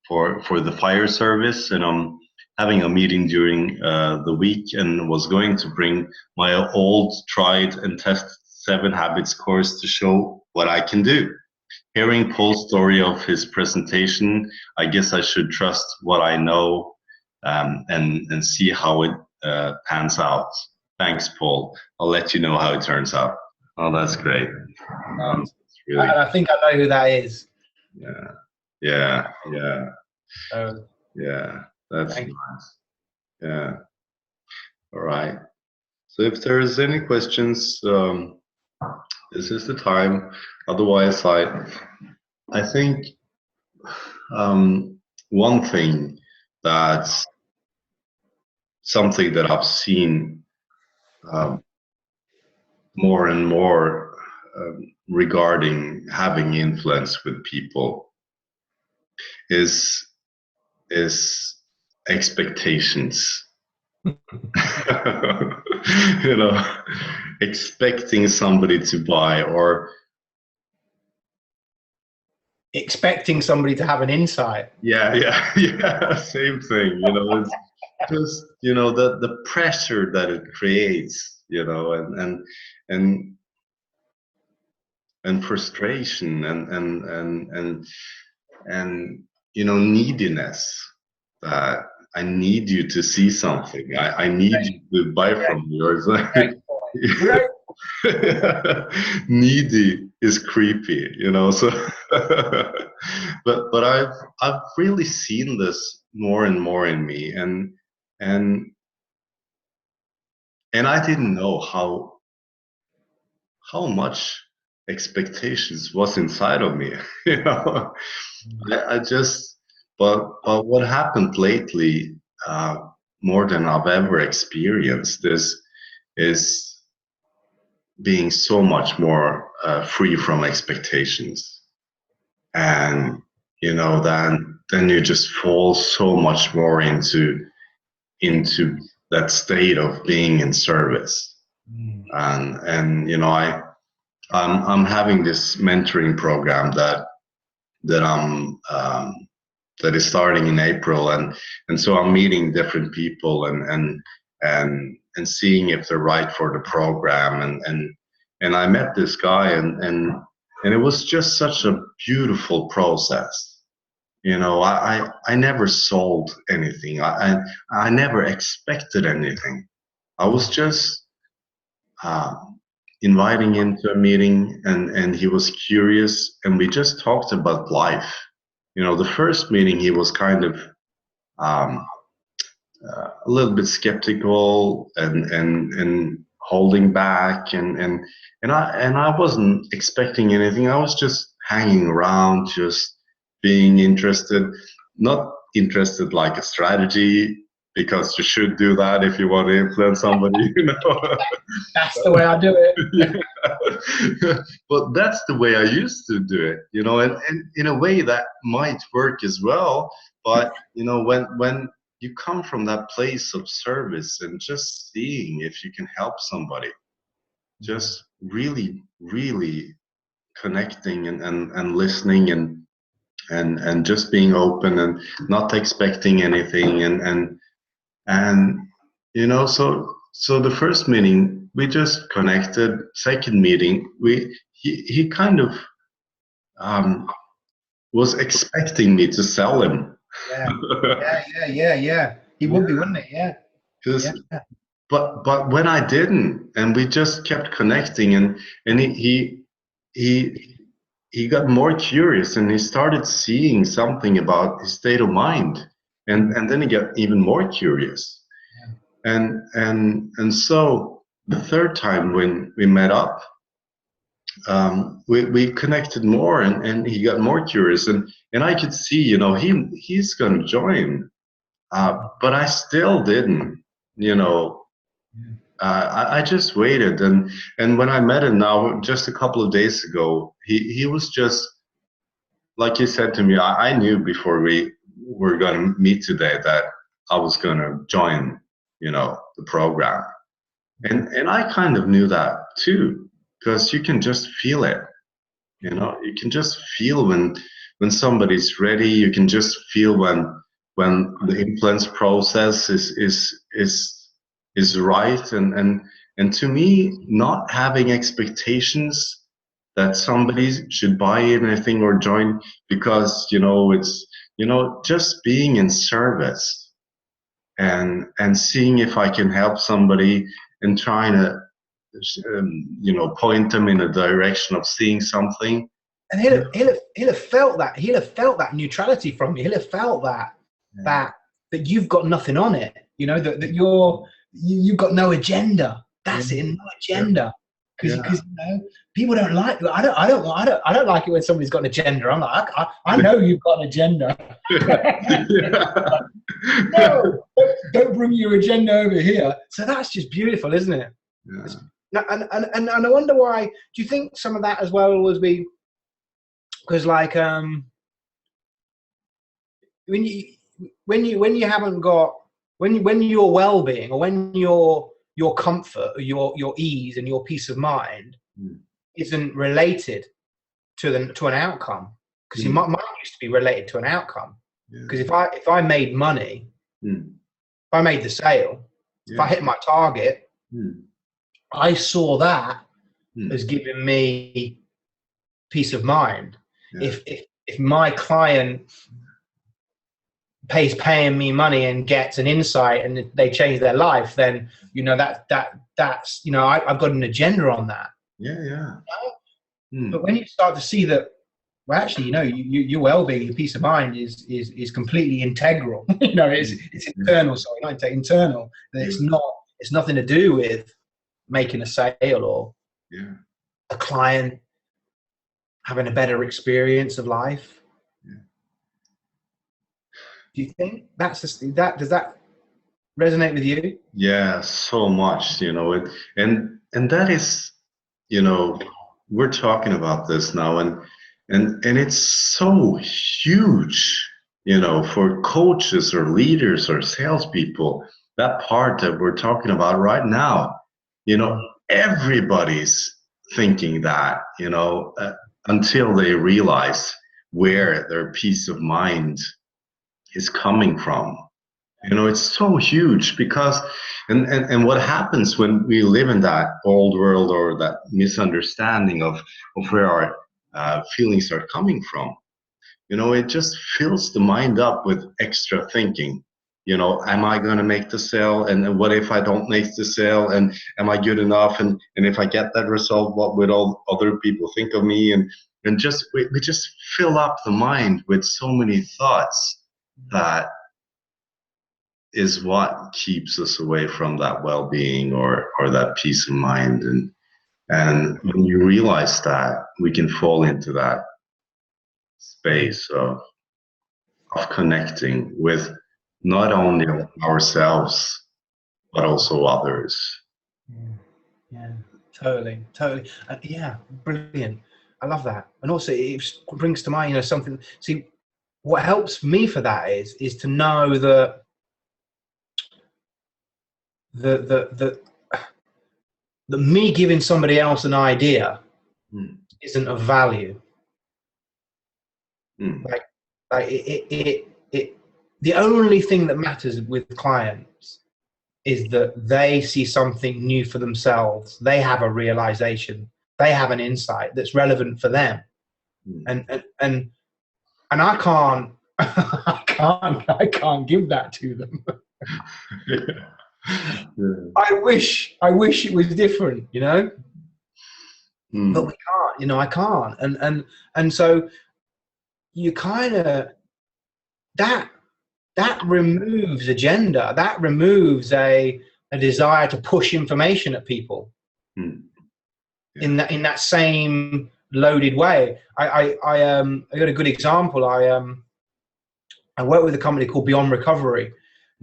for the fire service, and I'm having a meeting during the week, and was going to bring my old tried and tested 7 habits course to show what I can do. Hearing Paul's story of his presentation, I guess I should trust what I know and see how it pans out. Thanks, Paul. I'll let you know how it turns out. Oh, that's great. Really, I think I know who that is. Yeah. Oh. Yeah, that's nice. Yeah. All right. So if there's any questions, this is the time. Otherwise, I think one thing that's something that I've seen more and more regarding having influence with people is expectations. Expecting somebody to buy, or expecting somebody to have an insight. Yeah, same thing. It's just the pressure that it creates, and frustration and neediness, that I need you to see something. I need you to buy from me. Or needy is creepy, So, but I've really seen this more and more in me, and I didn't know how much expectations was inside of me. I just, but what happened lately, more than I've ever experienced, is being so much more free from expectations. And then you just fall so much more into that state of being in service. And I'm having this mentoring program that I'm that is starting in April, and so I'm meeting different people and seeing if they're right for the program, and I met this guy, and it was just such a beautiful process. I never sold anything. I never expected anything. I was just uh, inviting him to a meeting, and he was curious, and we just talked about life. The first meeting he was kind of um, a little bit skeptical and holding back, and I wasn't expecting anything. I was just hanging around, just being interested, not interested like a strategy, because you should do that if you want to influence somebody. That's the way I do it. Yeah. But that's the way I used to do it, and in a way that might work as well. But when you come from that place of service and just seeing if you can help somebody, just really, really connecting and listening and just being open and not expecting anything and so the first meeting we just connected. Second meeting he kind of um, was expecting me to sell him. Yeah. He would be, wouldn't it? Yeah. Because but when I didn't, and we just kept connecting, and he he got more curious, and he started seeing something about his state of mind, and then he got even more curious, and so the third time when we met up, we connected more, and he got more curious, and I could see, he's going to join, but I still didn't, you know. I just waited, and when I met him now, just a couple of days ago, he was just like he said to me. I knew before we were going to meet today that I was going to join, the program, and I kind of knew that too, because you can just feel it. You can just feel when somebody's ready. You can just feel when the influence process is right, and to me, not having expectations that somebody should buy anything or join, because it's just being in service and seeing if I can help somebody and trying to point them in a direction of seeing something. And he'll have felt that. He'll have felt that neutrality from you. He'll have felt that you've got nothing on it. That you've got no agenda. That's it, no agenda. Because people don't like. I don't like it when somebody's got an agenda. I'm like, I know you've got an agenda. No, don't bring your agenda over here. So that's just beautiful, isn't it? Yeah. And I wonder why. Do you think some of that as well was because like when you haven't got when your well-being, or when your comfort, or your ease and your peace of mind isn't related to an outcome, because mine used to be related to an outcome. Because if I made money, if I made the sale, if I hit my target, I saw that as giving me peace of mind. If my client paying me money and gets an insight and they change their life, then that's I've got an agenda on that. But when you start to see that, well, actually, your well-being, your peace of mind is completely integral. It's internal. Sorry, not internal. It's nothing to do with making a sale or a client having a better experience of life. Do you think does that resonate with you? Yeah, so much, and that is you know, we're talking about this now, and it's so huge, you know, for coaches or leaders or salespeople. That part that we're talking about right now, you know, everybody's thinking that, you know, until they realize where their peace of mind is coming from. You know, it's so huge because, and what happens when we live in that old world or that misunderstanding of where our feelings are coming from, you know, it just fills the mind up with extra thinking. You know, am I going to make the sale? And what if I don't make the sale? And am I good enough? And if I get that result, what would all other people think of me? And just, we just fill up the mind with so many thoughts that is what keeps us away from that well-being or that peace of mind. And when you realize that, we can fall into that space of connecting with not only ourselves but also others. Yeah, totally, totally. Yeah, brilliant. I love that. And also, it brings to mind, you know, something. See, what helps me for that is to know that the that me giving somebody else an idea isn't of value. Like it the only thing that matters with clients is that they see something new for themselves. They have a realization. They have an insight that's relevant for them. And I can't I can't give that to them. I wish it was different, you know. But we can't, you know. I can't, and so you kind of that removes agenda. That removes a desire to push information at people in that same loaded way. I got a good example. I work with a company called Beyond Recovery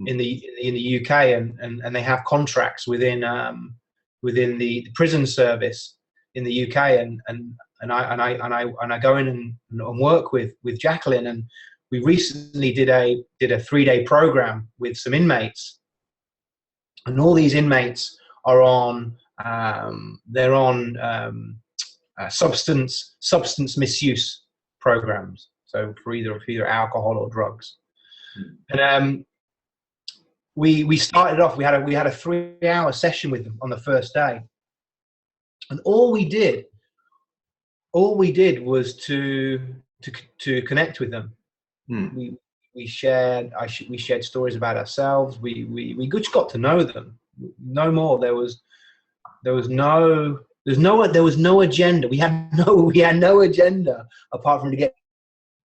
in the UK, and they have contracts within the prison service in the UK, and I go in and work with Jacqueline, and we recently did a 3-day program with some inmates, and all these inmates are on substance misuse programs, so for either alcohol or drugs. And we started off. We had a 3-hour session with them on the first day, and all we did was to connect with them. We shared stories about ourselves. We just got to know them. No more. There was no agenda. We had no agenda apart from to get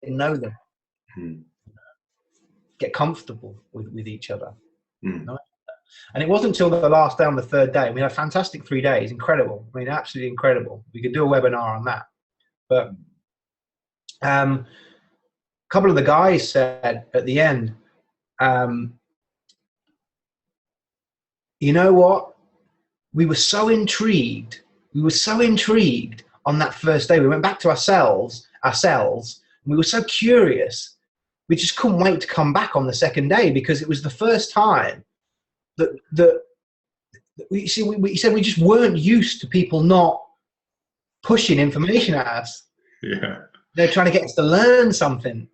to know them, get comfortable with each other. And it wasn't until the last day, on the third day. We had a fantastic 3 days, incredible. I mean, absolutely incredible. We could do a webinar on that. But a couple of the guys said at the end, you know what? We were so intrigued. On that first day. We went back to ourselves, and we were so curious. We just couldn't wait to come back on the second day, because it was the first time that we said we just weren't used to people not pushing information at us. They're trying to get us to learn something.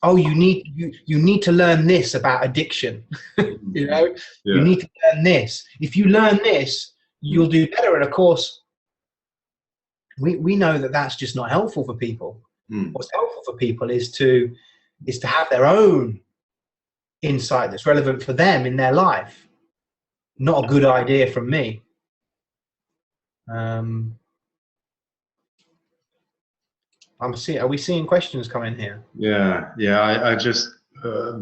Oh, you need to learn this about addiction. You know, you need to learn this. If you learn this, you'll do better. And of course, we know that that's just not helpful for people. What's helpful for people is to have their own insight that's relevant for them in their life. Not a good idea from me. Are we seeing questions come in here? I just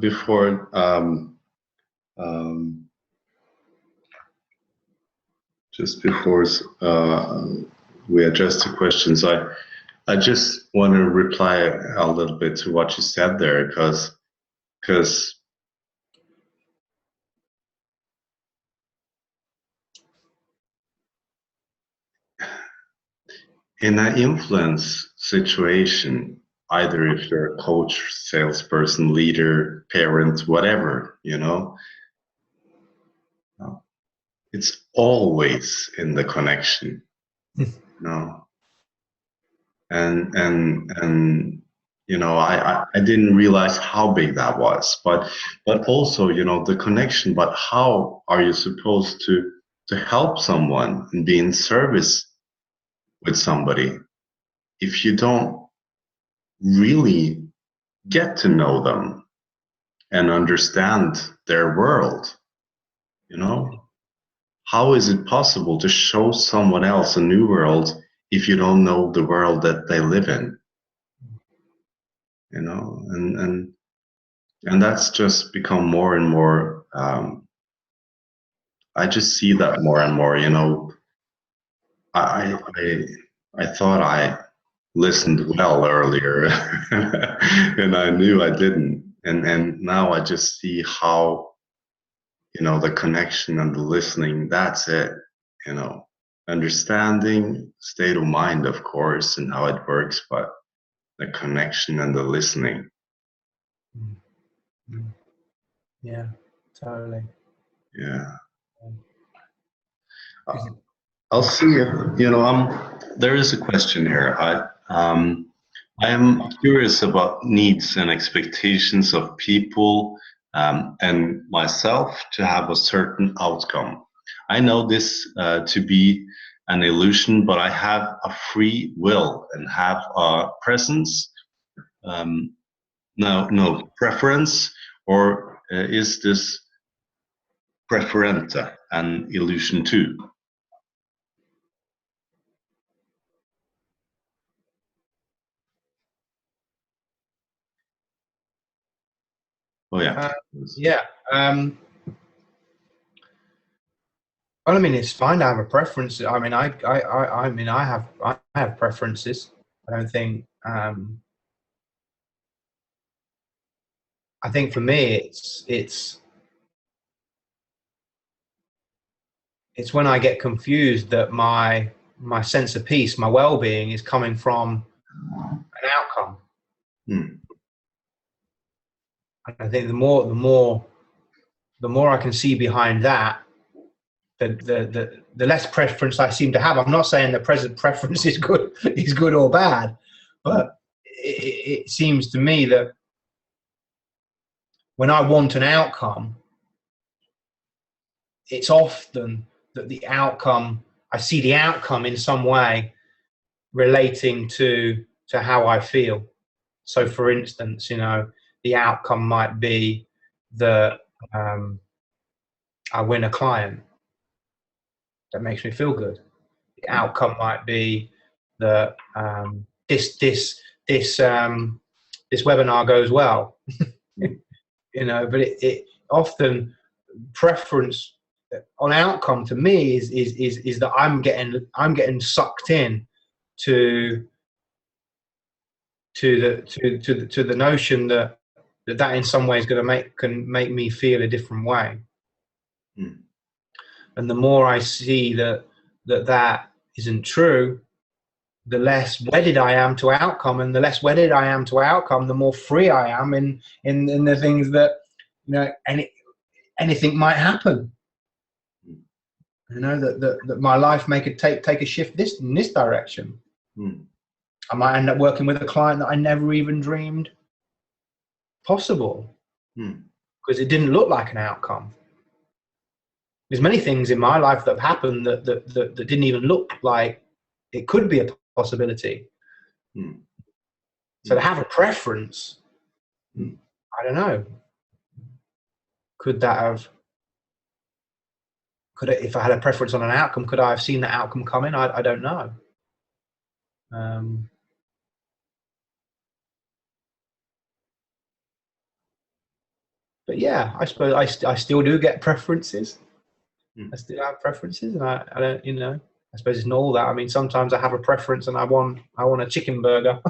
before just before we address the questions, I just want to reply a little bit to what you said there, because in an influence situation, either if you're a coach, salesperson, leader, parent, whatever, it's always in the connection, you know. And I didn't realize how big that was, but also, the connection. But how are you supposed to help someone and be in service with somebody if you don't really get to know them and understand their world? How is it possible to show someone else a new world if you don't know the world that they live in? And that's just become more and more. I just see that more and more. I I, I thought I listened well earlier, and I knew I didn't. And now I just see how, the connection and the listening. That's it. You know, Understanding state of mind, of course, and how it works, but the connection and the listening. Yeah, totally. Yeah. Is it- I'll see if there is a question here. I am curious about needs and expectations of people and myself to have a certain outcome. I know this to be an illusion, but I have a free will and have a presence. No preference, or is this preferenta an illusion too? Oh yeah. yeah. Well, I mean, it's fine to have a preference. I mean, I have preferences. I don't think. I think for me, it's when I get confused that my sense of peace, my well-being, is coming from an outcome. Hmm. And I think the more I can see behind that, the less preference I seem to have. I'm not saying the present preference is good or bad, but it seems to me that when I want an outcome, it's often that I see the outcome in some way relating to how I feel. So, for instance, the outcome might be that I win a client. That makes me feel good. The outcome might be that this webinar goes well. But it often preference on outcome to me is that I'm getting sucked in to the notion that in some way is going to can make me feel a different way. Mm. And the more I see that isn't true, the less wedded I am to outcome, and the less wedded I am to outcome, the more free I am in the things that anything might happen. That my life may could take a shift in this direction. Mm. I might end up working with a client that I never even dreamed possible because it didn't look like an outcome. There's many things in my life that have happened that didn't even look like it could be a possibility. So to have a preference, I don't know. Could if I had a preference on an outcome, could I have seen the outcome coming? I don't know. But yeah, I suppose I still do get preferences. I still have preferences, and I don't, I suppose it's not all that. I mean, sometimes I have a preference and I want a chicken burger.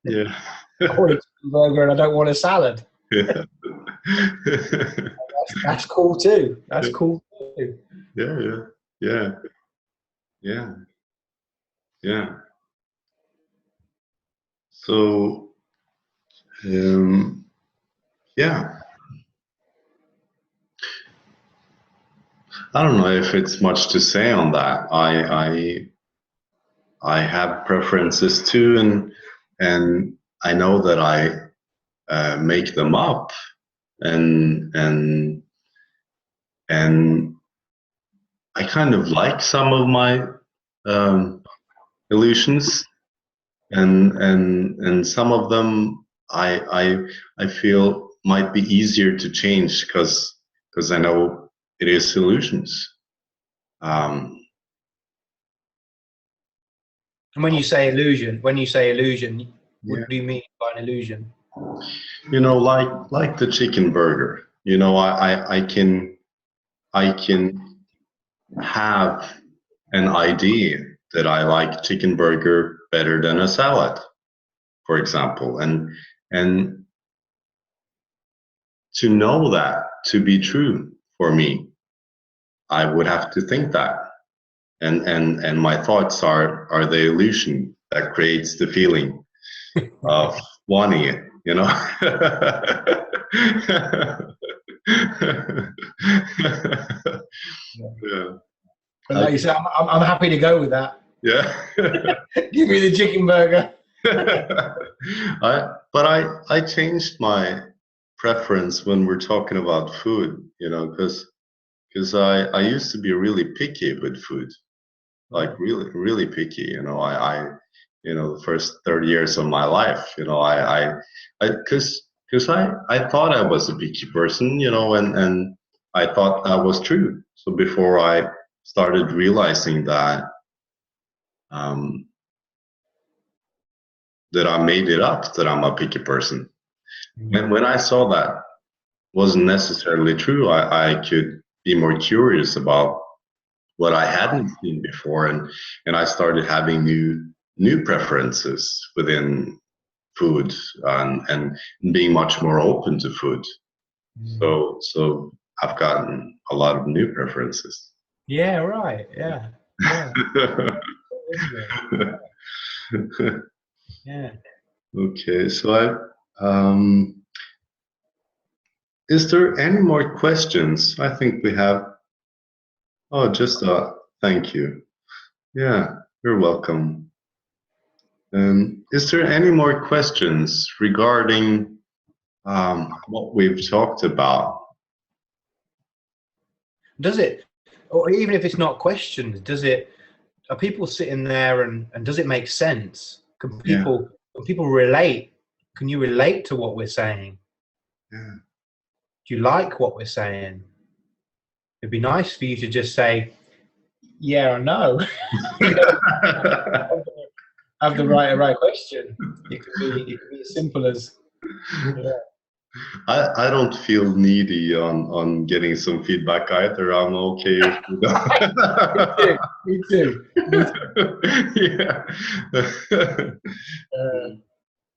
Yeah. I want a chicken burger and I don't want a salad. Yeah. That's cool too. That's cool too. Yeah. Yeah. Yeah. Yeah. So yeah, I don't know if it's much to say on that. I have preferences too, and I know that I make them up, and and and I kind of like some of my um, illusions, and some of them I feel might be easier to change because I know it is solutions. Um, And when you say illusion, yeah, what do you mean by an illusion? like the chicken burger. I can have an idea that I like chicken burger better than a salad, for example, and to know that to be true for me, I would have to think that. And my thoughts are the illusion that creates the feeling of wanting it, you know. Yeah. But like you said, I'm happy to go with that. Yeah. Give me the chicken burger. But I changed my preference when we're talking about food, because I used to be really picky with food, like really really picky. The first 30 years of my life, because I thought I was a picky person, and I thought that was true. So before I started realizing um, that I made it up, that I'm a picky person. And when I saw that wasn't necessarily true, I could be more curious about what I hadn't seen before, and I started having new preferences within food, and being much more open to food. So I've gotten a lot of new preferences. Yeah, right. Yeah. Yeah. Yeah. Okay, so is there any more questions? I think we have. Oh, just thank you. Yeah, you're welcome. Is there any more questions regarding what we've talked about? Does it, or even if it's not questions, are people sitting there and does it make sense? Yeah, Can people relate? Can you relate to what we're saying? yeah. Do you like what we're saying? It'd be nice for you to just say, yeah or no. Have the right question. It could be as simple as, yeah. I don't feel needy on getting some feedback either. I'm okay if you don't. Me too. Yeah. Uh,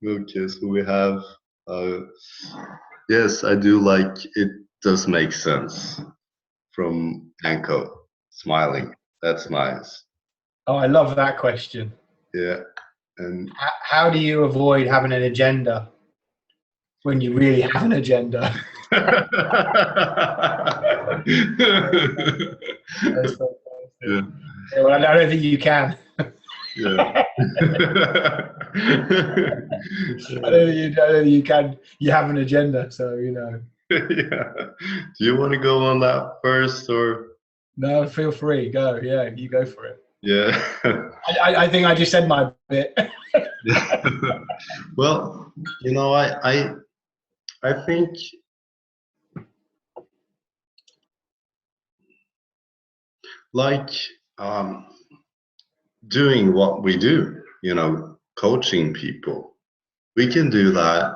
Okay, so we have uh, yes, I do like it. Does make sense from Anko smiling. That's nice. oh, I love that question. Yeah, and How do you avoid having an agenda when you really have an agenda? That's so yeah, yeah, well, I don't think you can. yeah. I don't think you can. You have an agenda, so Yeah. Do you want to go on that first, or? No, feel free. Go. Yeah, you go for it. Yeah. I think I just said my bit. Yeah. Well, I think like um, doing what we do, coaching people, we can do that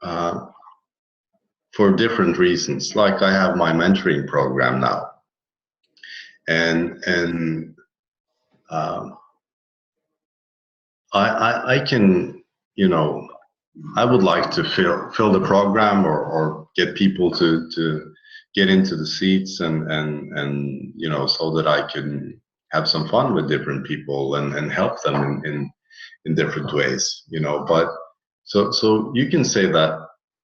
uh, for different reasons. Like I have my mentoring program now, and um, I can, I would like to fill the program, or get people to get into the seats, and so that I can have some fun with different people, and help them in different ways, but so you can say that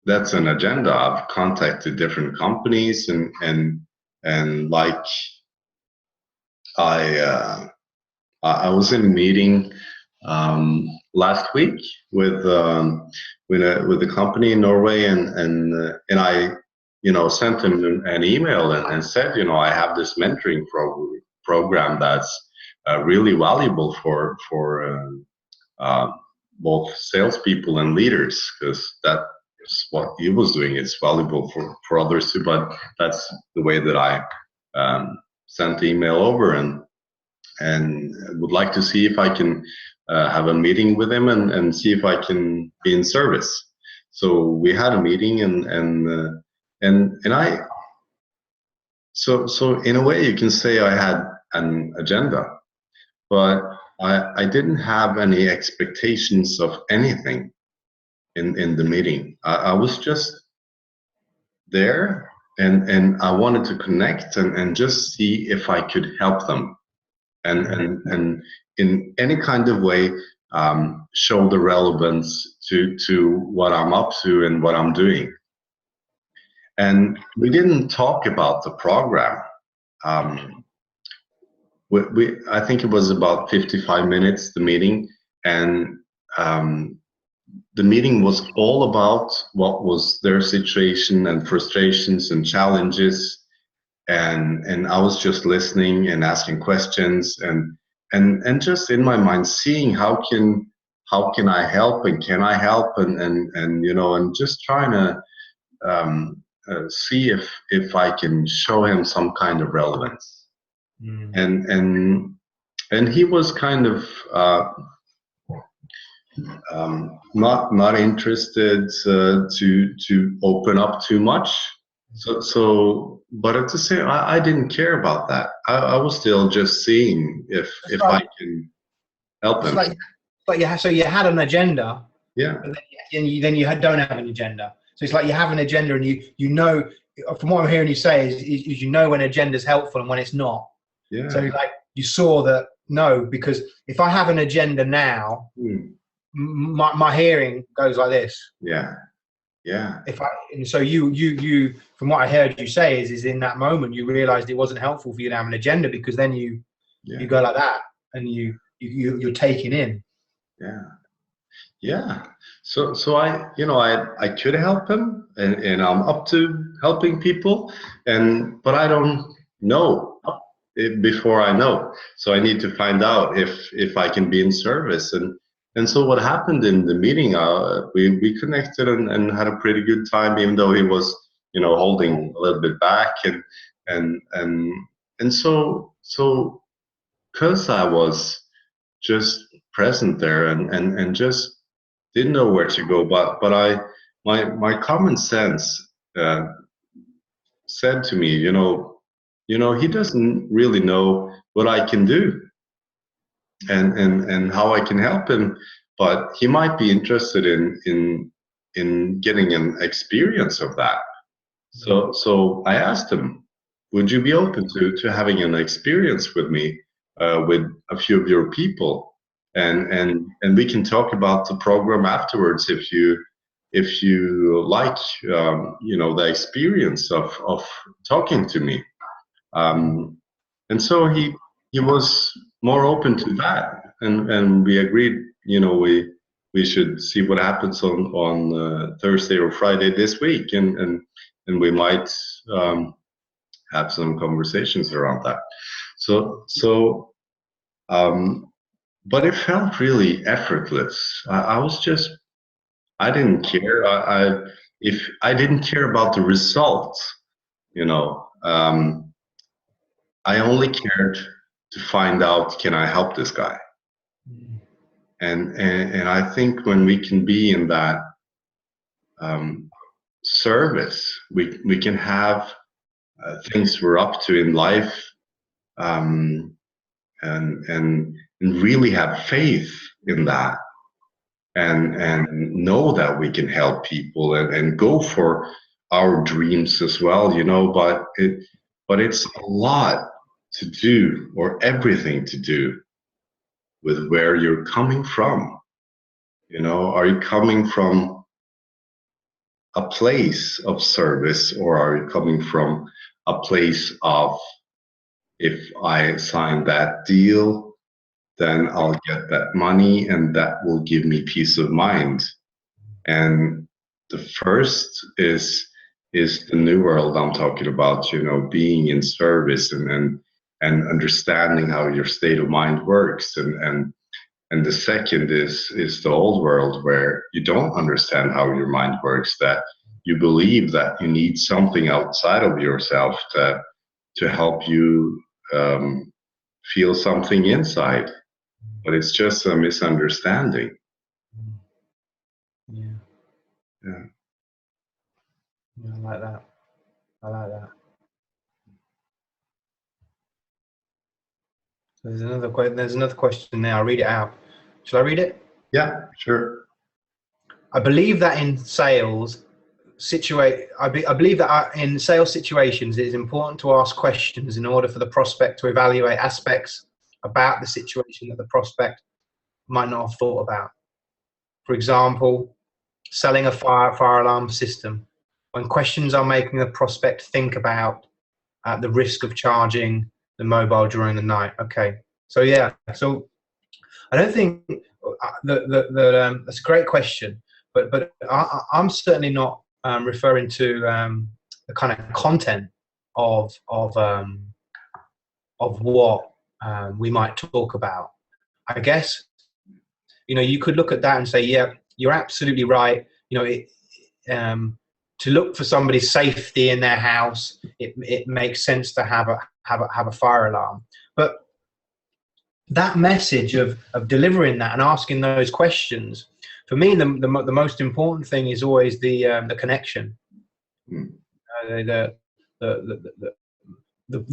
that's an agenda. I've contacted different companies, and like I I was in a meeting last week with with a company in Norway, and I sent them an email and said, I have this mentoring program that's really valuable for both salespeople and leaders, because that's what he was doing. It's valuable for others too, but that's the way that I sent the email over, and would like to see if I can have a meeting with him and see if I can be in service. So we had a meeting, and I so in a way you can say I had an agenda, but I didn't have any expectations of anything in the meeting. I was just there, and I wanted to connect and just see if I could help them, and in any kind of way show the relevance to what I'm up to and what I'm doing. And we didn't talk about the program. I think it was about 55 minutes, the meeting, and the meeting was all about what was their situation and frustrations and challenges, and I was just listening and asking questions, and just in my mind seeing how can I help, and can I help, and just trying to see if I can show him some kind of relevance. And he was kind of not interested to open up too much. So but at the same, I didn't care about that. I was still just seeing if I can help him. So you had an agenda. Yeah. And then you don't have an agenda. So it's like you have an agenda, and you know, from what I'm hearing you say is you know when agenda's helpful and when it's not. Yeah. So like you saw that, no, because if I have an agenda now, my hearing goes like this. Yeah. Yeah. So you from what I heard you say is in that moment you realized it wasn't helpful for you to have an agenda, because then you go like that, and you're taking in. Yeah. Yeah. So I could help him, and I'm up to helping people, but I don't know before I know. So I need to find out if I can be in service. And so what happened in the meeting, we connected and had a pretty good time, even though he was, holding a little bit back, and so because I was just present there and just didn't know where to go, but my common sense said to me, he doesn't really know what I can do and how I can help him, but he might be interested in getting an experience of that. So I asked him, would you be open to having an experience with me, with a few of your people, and we can talk about the program afterwards if you like, the experience of talking to me. And so he was more open to that, and we agreed, we should see what happens on Thursday or Friday this week, and we might have some conversations around that. So but it felt really effortless. I was just, I didn't care. If I didn't care about the results, I only cared to find out, can I help this guy? And I think when we can be in that service, we can have things we're up to in life, and really have faith in that, and know that we can help people and go for our dreams as well, but it's a lot to do, or everything to do, with where you're coming from. You know, are you coming from a place of service, or are you coming from a place of, if I sign that deal, then I'll get that money and that will give me peace of mind. And the first is the new world I'm talking about, you know, being in service and understanding how your state of mind works. And the second is the old world, where you don't understand how your mind works, that you believe that you need something outside of yourself to help you feel something inside. But it's just a misunderstanding. Yeah. Yeah. Yeah, I like that. I like that. So there's another question there. I'll read it out. Shall I read it? Yeah, sure. I believe that in sales I believe that in sales situations, it is important to ask questions in order for the prospect to evaluate aspects about the situation that the prospect might not have thought about. For example, selling a fire alarm system. When questions are making the prospect think about the risk of charging the mobile during the night. Okay, so yeah, so I don't think that's a great question, but I'm certainly not referring to the kind of content of what we might talk about. I guess, you know, you could look at that and say, yeah, you're absolutely right. You know, to look for somebody's safety in their house, it makes sense to have a fire alarm. But that message of delivering that and asking those questions, for me, the most important thing is always the connection, the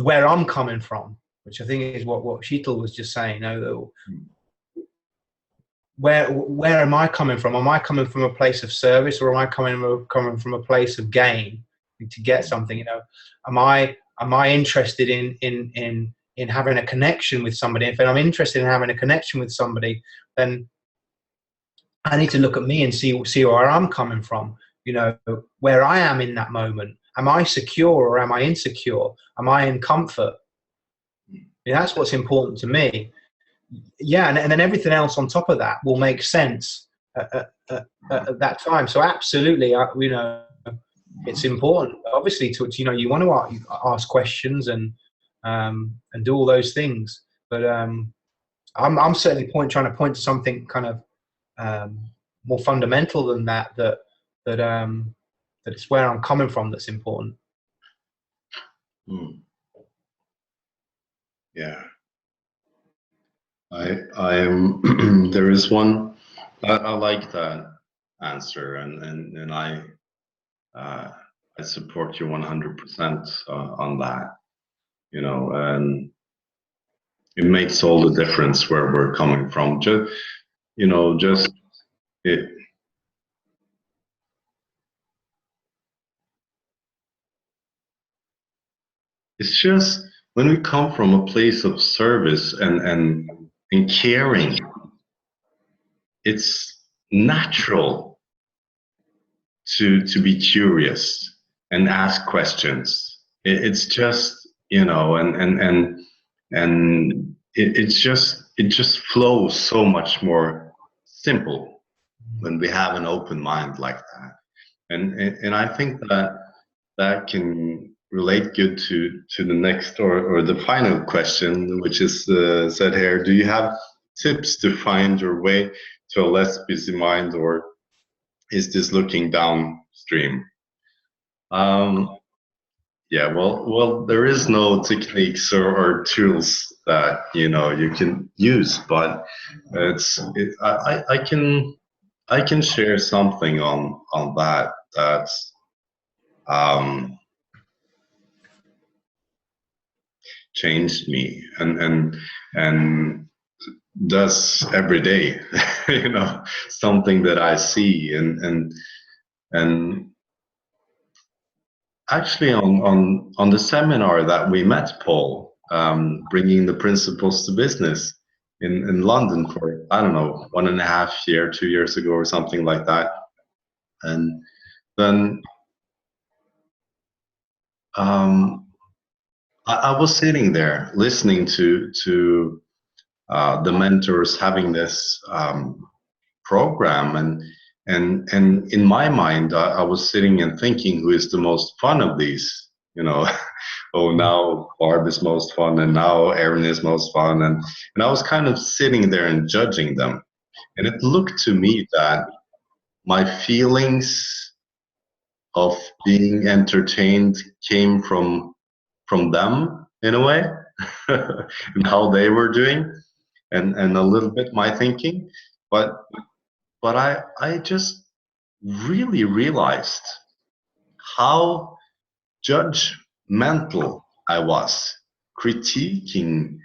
where I'm coming from, which I think is what Kjetil was just saying. You know, where am I coming from? Am I coming from a place of service, or am I coming from a place of gain to get something? You know, am I interested in having a connection with somebody? If I'm interested in having a connection with somebody, then I need to look at me and see where I'm coming from. You know, where I am in that moment. Am I secure or am I insecure? Am I in comfort? Yeah, that's what's important to me. Yeah, and then everything else on top of that will make sense at that time. So absolutely, you know, it's important, obviously, to you know, you want to ask questions and do all those things. But I'm certainly trying to point to something kind of more fundamental than that. That it's where I'm coming from that's important. Yeah. I am there is one I like that answer, and I support you 100% on that, you know, and it makes all the difference where we're coming from. Just, you know, just it it's just when we come from a place of service and caring, it's natural to be curious and ask questions. It's just, you know, and it just flows so much more simple when we have an open mind like that. And I think that that can relate good to the next or the final question, which is said here. Do you have tips to find your way to a less busy mind, or is this looking downstream? Yeah, well, there is no techniques or tools that, you know, you can use, but I can share something on that that's changed me and does every day, you know, something that I see and actually on the seminar that we met, Paul, bringing the principles to business, in London for, I don't know, 1.5 year, 2 years ago or something like that. And then I was sitting there listening to the mentors having this program, and in my mind, I was sitting and thinking, who is the most fun of these? Oh, now Barb is most fun, and now Aaron is most fun, and I was kind of sitting there and judging them, and it looked to me that my feelings of being entertained came from them in a way, and how they were doing, and a little bit my thinking, but I just really realized how judgmental I was, critiquing,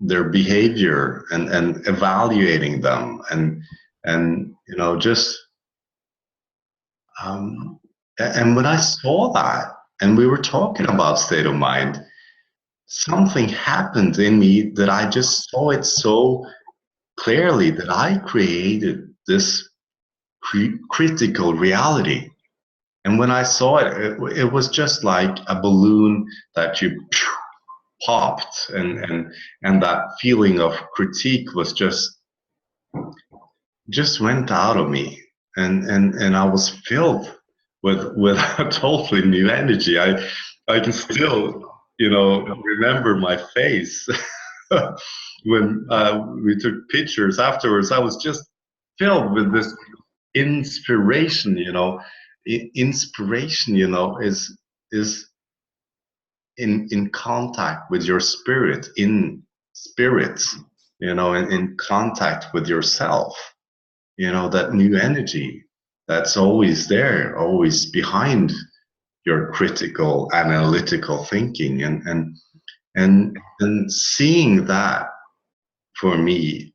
their behavior, and evaluating them, and just and when I saw that, and we were talking about state of mind, something happened in me that I just saw it so clearly that I created this critical reality. And when I saw it was just like a balloon that you popped, and that feeling of critique was just went out of me, and I was filled with a totally new energy. I can still remember my face when we took pictures afterwards. I was just filled with this inspiration. Inspiration, is in contact with your spirit, in spirits, and in contact with yourself. That new energy that's always there, always behind your critical, analytical thinking, and seeing that, for me,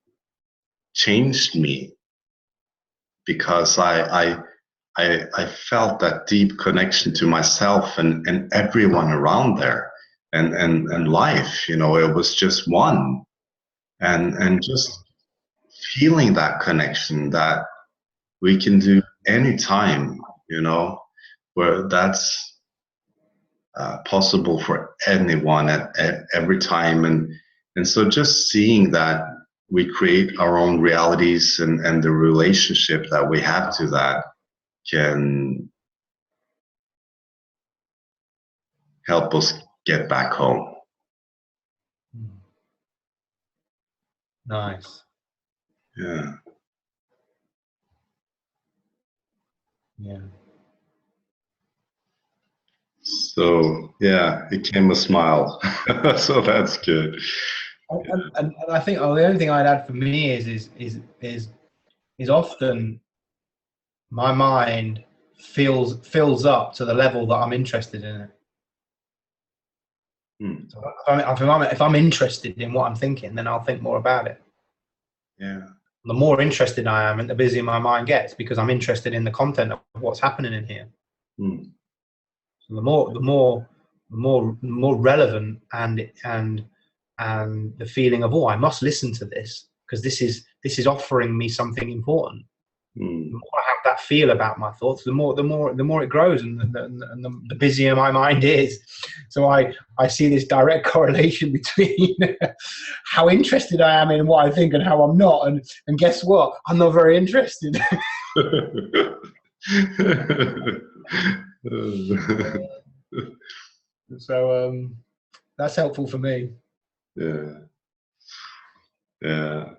changed me, because I felt that deep connection to myself, and everyone around there, and life. It was just one, and just feeling that connection that we can do anytime, where that's possible for anyone at every time, and so just seeing that we create our own realities, and the relationship that we have to that can help us get back home. Nice. Yeah. Yeah. So yeah, it came a smile. So that's good. And I think the only thing I'd add for me is often my mind fills up to the level that I'm interested in it. So if I'm interested in what I'm thinking, then I'll think more about it. Yeah. The more interested I am, and the busier my mind gets, because I'm interested in the content of what's happening in here. So the more relevant, and the feeling of, oh, I must listen to this because this is offering me something important. The more I have that feel about my thoughts, the more it grows, and the busier my mind is. So I see this direct correlation between how interested I am in what I think and how I'm not, and guess what? I'm not very interested. So that's helpful for me. Yeah,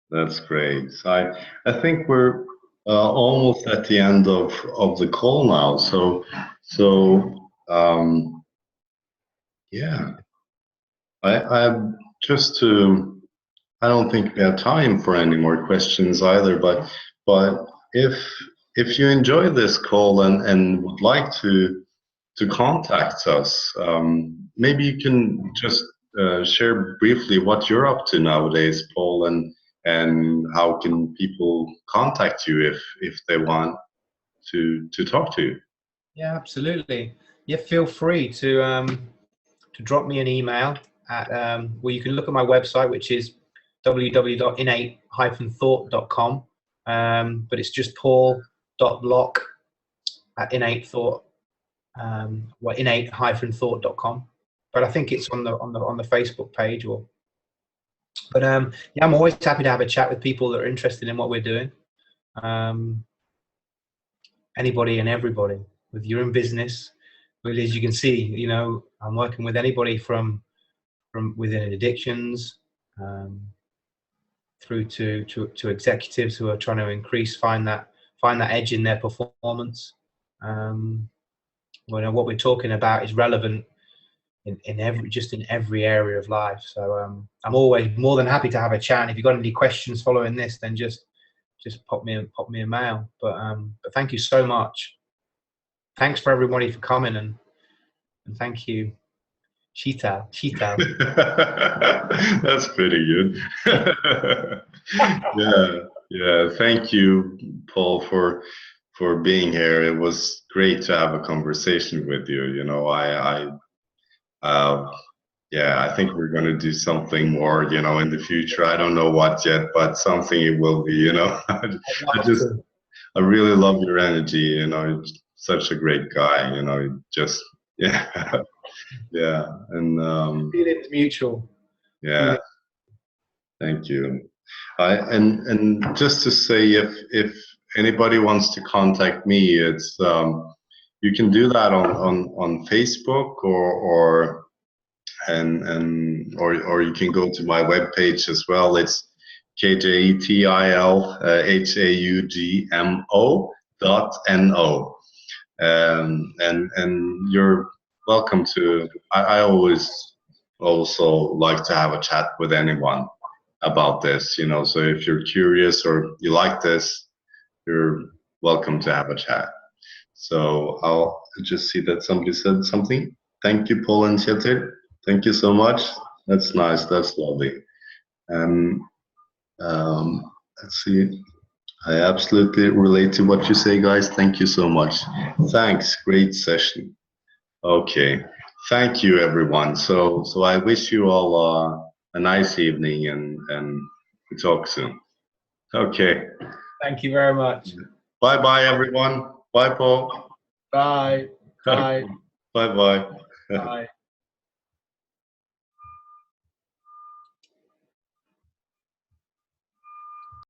that's great. I think we're almost at the end of the call now. So yeah, I just to. I don't think we have time for any more questions either. But if you enjoy this call, and would like to contact us, maybe you can just share briefly what you're up to nowadays, Paul, and how can people contact you if they want to talk to you. Yeah, absolutely. Yeah, feel free to drop me an email at well, you can look at my website, which is www.innate-thought.com, but it's just paul.block at innate-thought, well, innate-thought.com. But I think it's on the Facebook page. But yeah, I'm always happy to have a chat with people that are interested in what we're doing. Anybody and everybody, with your own business. Really, as you can see, you know, I'm working with anybody from within addictions, through to executives who are trying to find that edge in their performance. Well, what we're talking about is relevant in every area of life. So I'm always more than happy to have a chat. And if you've got any questions following this, then just pop me a mail. But thank you so much. Thanks for everybody for coming, and thank you, Kjetil. That's pretty good. Yeah. Thank you, Paul, for being here. It was great to have a conversation with you. You know, I think we're going to do something more, you know, in the future. I don't know what yet, but something it will be, you know. I really love your energy, you know. You're such a great guy, you know. Just yeah. And feeling's mutual. Yeah, thank you. And just to say, if anybody wants to contact me, it's you can do that on Facebook or you can go to my webpage as well. It's kjetilhaugmo.no. And you're welcome to. I always also like to have a chat with anyone about this, you know. So if you're curious or you like this, you're welcome to have a chat. So I'll just see that somebody said something. Thank you, Paul and Kjetil. Thank you so much. That's nice. That's lovely. And let's see. I absolutely relate to what you say, guys. Thank you so much. Thanks. Great session. Okay. Thank you, everyone. So I wish you all a nice evening, and we talk soon. Okay. Thank you very much. Bye, everyone. Bye, Paul. Bye. Bye. Bye. Bye.